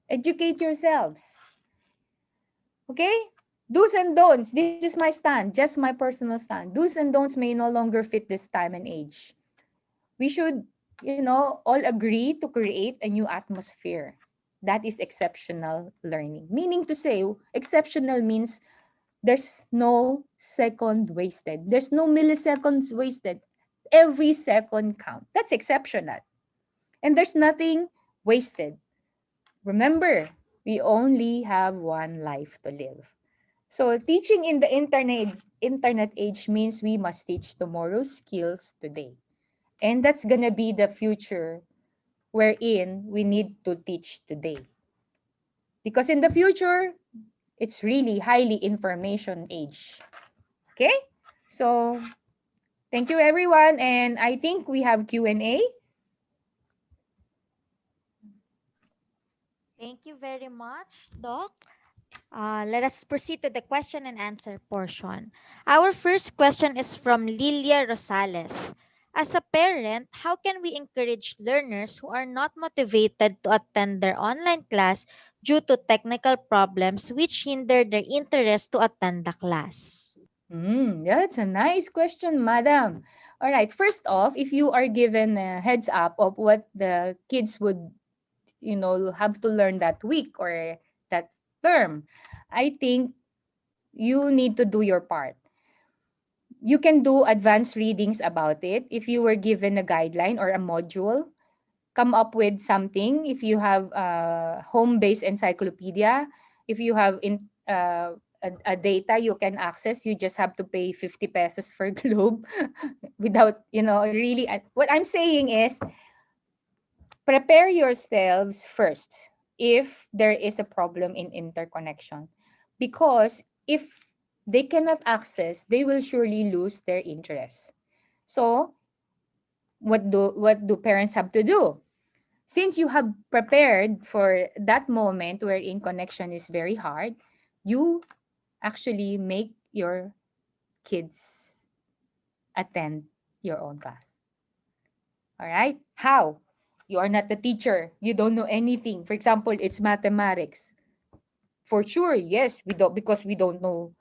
Educate yourselves. Okay? Do's and don'ts. This is my stand, just my personal stand. Do's and don'ts may no longer fit this time and age. We should, all agree to create a new atmosphere. That is exceptional learning. Meaning to say, exceptional means there's no second wasted. There's no milliseconds wasted. Every second count. That's exceptional. And there's nothing wasted. Remember, we only have one life to live. So teaching in the internet age means we must teach tomorrow's skills today. And that's gonna be the future wherein we need to teach today. Because in the future, it's really highly information age. Okay? So thank you everyone and I think we have Q&A. Thank you very much, Doc. Let us proceed to the question and answer portion. Our first question is from Lilia Rosales. As a parent, how can we encourage learners who are not motivated to attend their online class due to technical problems which hinder their interest to attend the class? That's a nice question, madam. All right, first off, if you are given a heads up of what the kids would, have to learn that week or that term, I think you need to do your part. You can do advanced readings about it if you were given a guideline or a module. Come up with something. If you have a home-based encyclopedia, if you have a data you can access. You just have to pay 50 pesos for Globe without, really. What I'm saying is, prepare yourselves first if there is a problem in interconnection. Because if they cannot access, they will surely lose their interest. So, what do parents have to do? Since you have prepared for that moment wherein connection is very hard, you actually make your kids attend your own class. All right? How? You are not the teacher. You don't know anything. For example, it's mathematics. For sure, yes, we don't, because we don't know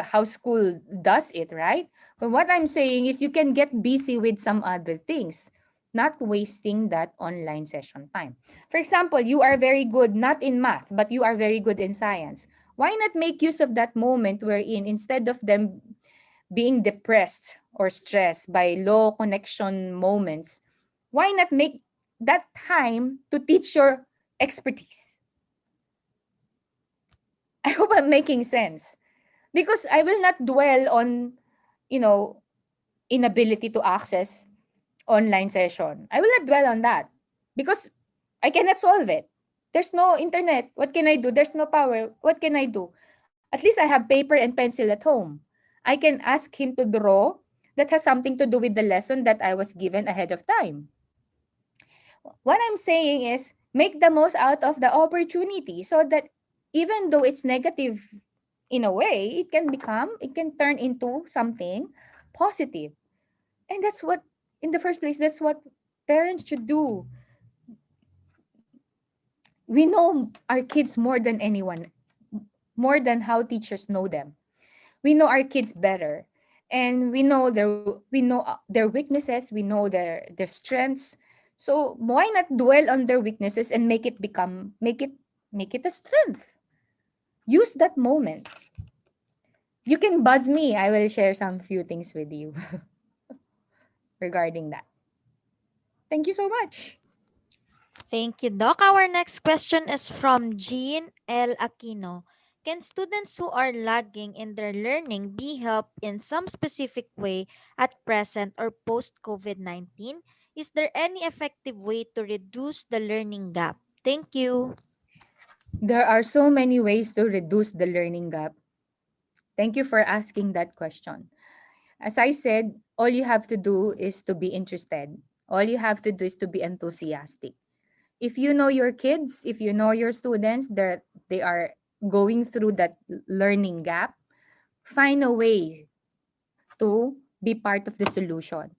how school does it, right? But what I'm saying is, you can get busy with some other things, not wasting that online session time. For example, you are very good not in math, but you are very good in science. Why not make use of that moment wherein, instead of them being depressed or stressed by low connection moments, why not make that time to teach your expertise? I hope I'm making sense, because I will not dwell on, you know, inability to access online session. I will not dwell on that because I cannot solve it. There's no internet. What can I do? There's no power. What can I do? At least I have paper and pencil at home. I can ask him to draw that has something to do with the lesson that I was given ahead of time. What I'm saying is, make the most out of the opportunity so that even though it's negative in a way, it can turn into something positive. And that's what, in the first place, that's what parents should do. We know our kids more than anyone, more than how teachers know them. We know our kids better. And we know their weaknesses, we know their strengths. So why not dwell on their weaknesses and make it a strength? Use that moment. You can buzz me. I will share some few things with you regarding that. Thank you so much. Thank you, Doc. Our next question is from Jean L. Aquino. Can students who are lagging in their learning be helped in some specific way at present or post COVID 19? Is there any effective way to reduce the learning gap? Thank you. There are so many ways to reduce the learning gap. Thank you for asking that question. As I said, all you have to do is to be interested. All you have to do is to be enthusiastic. If you know your kids, if you know your students, they are going through that learning gap, find a way to be part of the solution.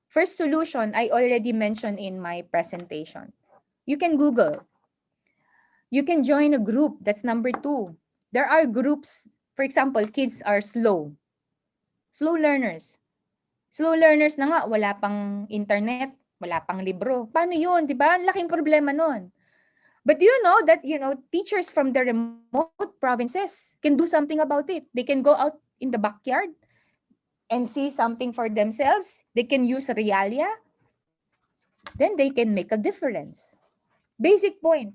First solution, I already mentioned in my presentation. You can Google. You can join a group. That's number two. There are groups, for example, kids are slow. Slow learners. Slow learners na nga, wala pang internet, wala pang libro. Paano yun, di ba? Ang laking problema nun. But do you know that, teachers from the remote provinces can do something about it? They can go out in the backyard and see something for themselves. They can use realia. Then they can make a difference. Basic point.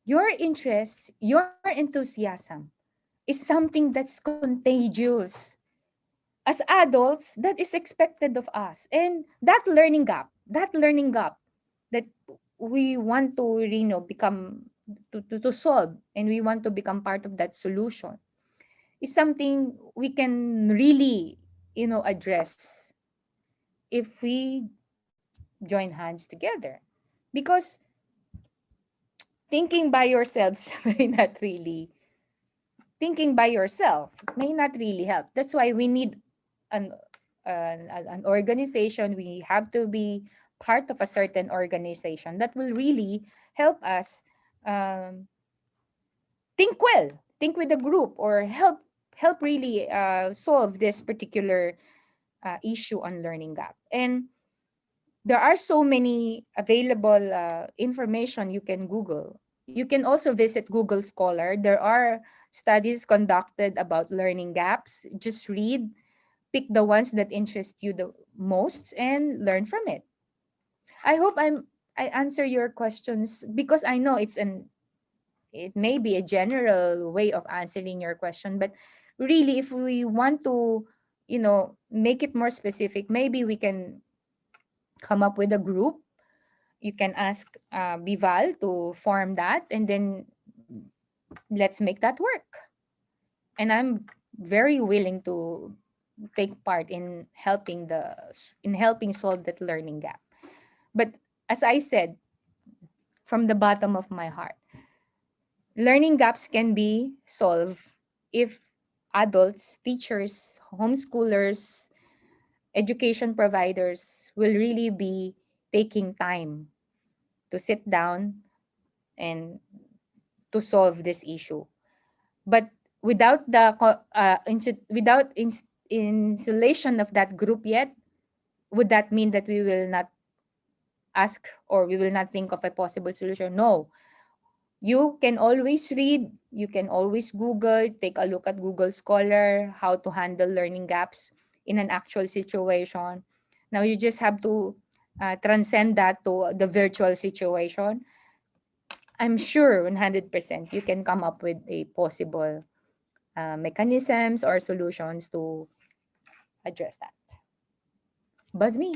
Your interest, your enthusiasm is something that's contagious. As adults, that is expected of us. And that learning gap that we want to, become, to solve, and we want to become part of that solution, is something we can really, address if we join hands together. Because thinking by yourselves may not really thinking by yourself may not really help. That's why we need an an organization. We have to be part of a certain organization that will really help us, um, think with the group, or help really solve this particular issue on learning gap. And there are so many available information you can Google. You can also visit Google Scholar. There are studies conducted about learning gaps. Just read, pick the ones that interest you the most, and learn from it. I hope I answer your questions, because I know It may be a general way of answering your question, but really, if we want to, make it more specific, maybe we can come up with a group. You can ask Bival to form that, and then let's make that work. And I'm very willing to take part in helping solve that learning gap. But as I said, from the bottom of my heart, learning gaps can be solved if adults, teachers, homeschoolers, education providers will really be taking time to sit down and to solve this issue. But without insulation of that group yet, would that mean that we will not ask or we will not think of a possible solution? No. You can always read, you can always Google, take a look at Google Scholar, how to handle learning gaps in an actual situation. Now you just have to transcend that to the virtual situation. I'm sure 100% you can come up with a possible mechanisms or solutions to address that. Buzz me.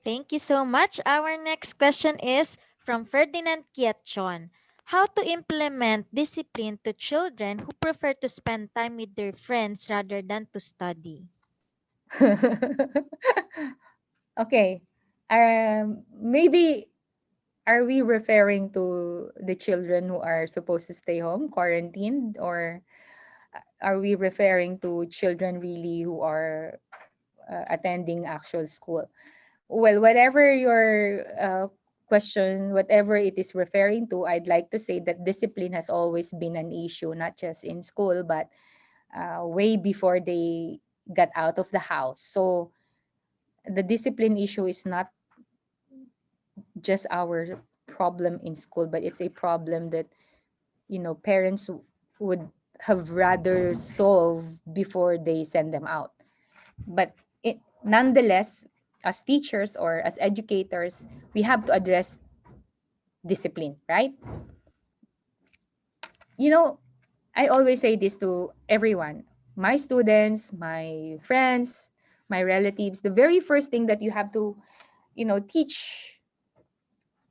Thank you so much. Our next question is from Ferdinand Kiatchon. How to implement discipline to children who prefer to spend time with their friends rather than to study? Okay. Maybe are we referring to the children who are supposed to stay home, quarantined, or are we referring to children really who are attending actual school? Well, whatever your question, whatever it is referring to, I'd like to say that discipline has always been an issue, not just in school, but way before they got out of the house. So the discipline issue is not just our problem in school, but it's a problem that parents would have rather solve before they send them out. But nonetheless, as teachers or as educators, we have to address discipline, right? You know, I always say this to everyone, my students, my friends, my relatives. The very first thing that you have to, teach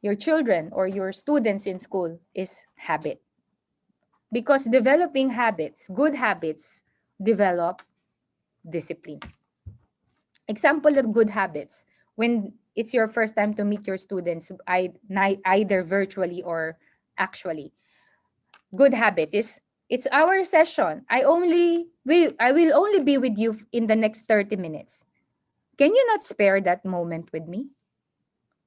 your children or your students in school is habit. Because developing habits, good habits, develop discipline. Example of good habits: when it's your first time to meet your students, either virtually or actually. Good habits is, it's our session. I will only be with you in the next 30 minutes. Can you not spare that moment with me?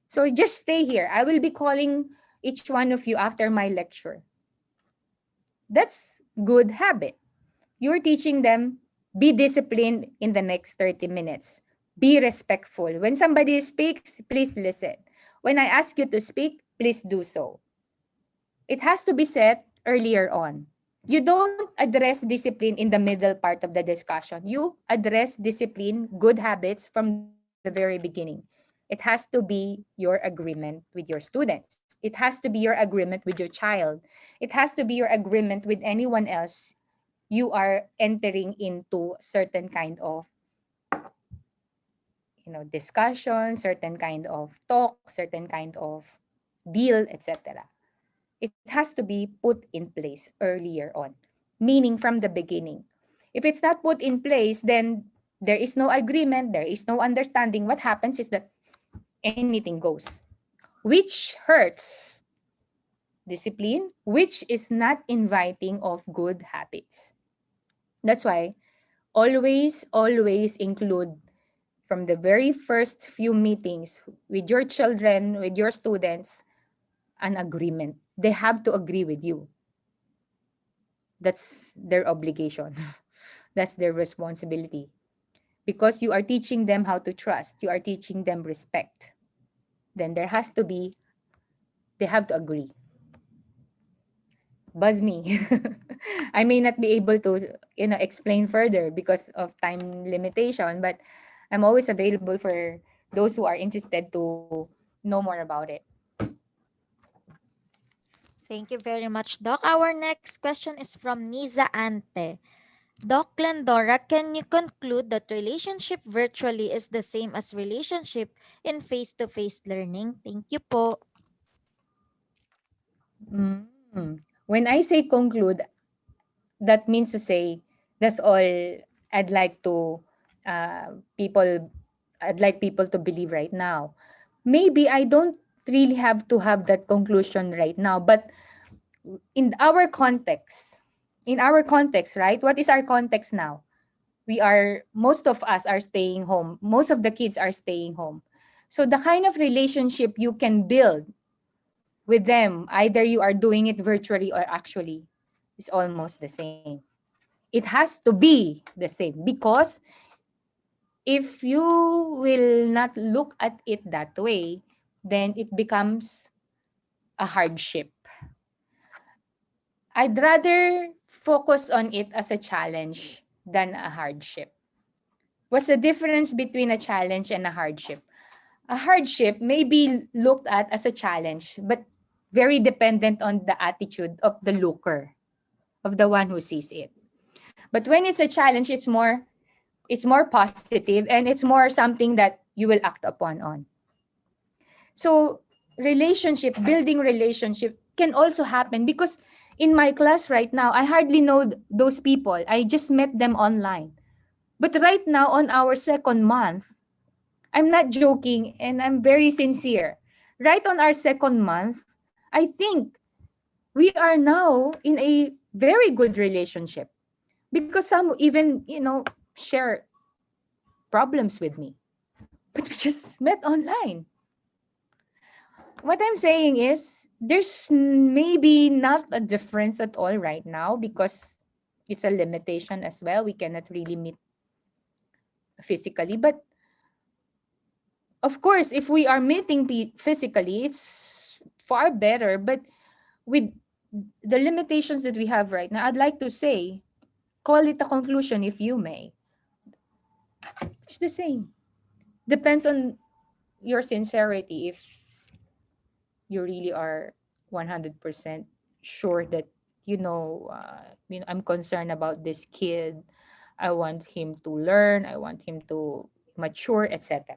So just stay here. I will be calling each one of you after my lecture. That's good habit. You're teaching them, be disciplined in the next 30 minutes. Be respectful. When somebody speaks, please listen. When I ask you to speak, please do so. It has to be set earlier on. You don't address discipline in the middle part of the discussion. You address discipline, good habits from the very beginning. It has to be your agreement with your students. It has to be your agreement with your child. It has to be your agreement with anyone else you are entering into certain kind of discussion, certain kind of talk, certain kind of deal, etc. It has to be put in place earlier on, meaning from the beginning. If it's not put in place, then there is no agreement, there is no understanding. What happens is that anything goes, which hurts discipline, which is not inviting of good habits. That's why always include from the very first few meetings with your children, with your students, an agreement. They have to agree with you. That's their obligation. That's their responsibility. Because you are teaching them how to trust, you are teaching them respect. Then they have to agree. Buzz me. I may not be able to, explain further because of time limitation, but I'm always available for those who are interested to know more about it. Thank you very much, Doc. Our next question is from Niza Ante. Doc Glendora, can you conclude that relationship virtually is the same as relationship in face-to-face learning? Thank you po. When I say conclude, that means to say that's all I'd like to people I'd like people to believe right now. Maybe I don't really have to have that conclusion right now, but in our context, right? What is our context now? We are most of us are staying home. Most of the kids are staying home. So the kind of relationship you can build with them, either you are doing it virtually or actually, is almost the same. It has to be the same because if you will not look at it that way, then it becomes a hardship. I'd rather focus on it as a challenge than a hardship. What's the difference between a challenge and a hardship? A hardship may be looked at as a challenge, but very dependent on the attitude of the looker, of the one who sees it. But when it's a challenge, it's more positive and it's more something that you will act upon on. So building relationship can also happen because in my class right now, I hardly know those people. I just met them online. But right now on our second month, I'm not joking and I'm very sincere. Right on our second month, I think we are now in a very good relationship because some even, share problems with me. But we just met online. What I'm saying is there's maybe not a difference at all right now because it's a limitation as well. We cannot really meet physically. But of course, if we are meeting physically, it's far better. But with the limitations that we have right now, I'd like to say, call it a conclusion if you may. It's the same. Depends on your sincerity if you really are 100% sure that I'm concerned about this kid. I want him to learn, I want him to mature, etc.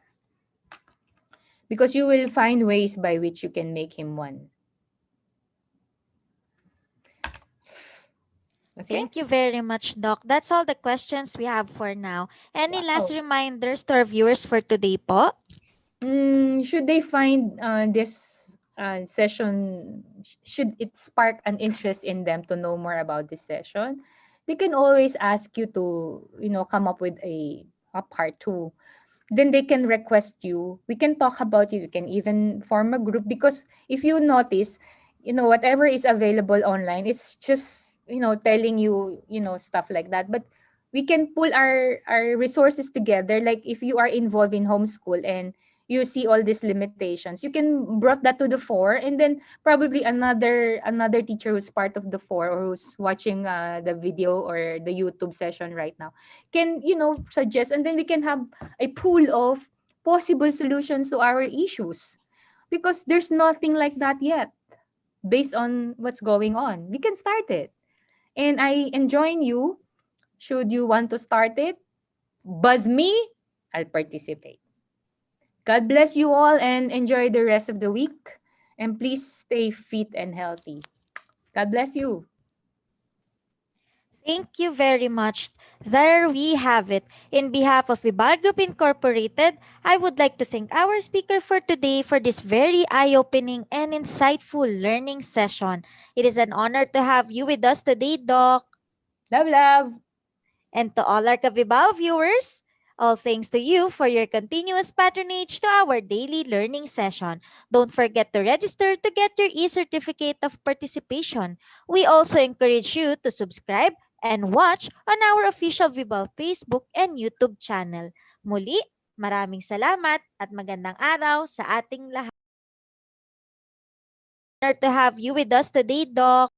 Because you will find ways by which you can make him one. Okay. Thank you very much, Doc. That's all the questions we have for now. Any last Wow. reminders to our viewers for today po? Should they find this session, should it spark an interest in them to know more about this session, they can always ask you to, come up with a part two. Then they can request you. We can talk about it. We can even form a group because if you notice, whatever is available online, it's just, telling you, stuff like that. But we can pull our resources together. Like if you are involved in homeschool and you see all these limitations, you can brought that to the fore, and then probably another teacher who's part of the fore or who's watching the video or the YouTube session right now can suggest, and then we can have a pool of possible solutions to our issues because there's nothing like that yet based on what's going on. We can start it. And I enjoin you, should you want to start it, buzz me, I'll participate. God bless you all and enjoy the rest of the week. And please stay fit and healthy. God bless you. Thank you very much. There we have it. In behalf of VIBAL Group Incorporated, I would like to thank our speaker for today for this very eye-opening and insightful learning session. It is an honor to have you with us today, Doc. Love, love. And to all our Kavibal viewers, all thanks to you for your continuous patronage to our daily learning session. Don't forget to register to get your e-certificate of participation. We also encourage you to subscribe and watch on our official Vibal Facebook and YouTube channel. Muli, maraming salamat at magandang araw sa ating lahat. Honor to have you with us today, Doc.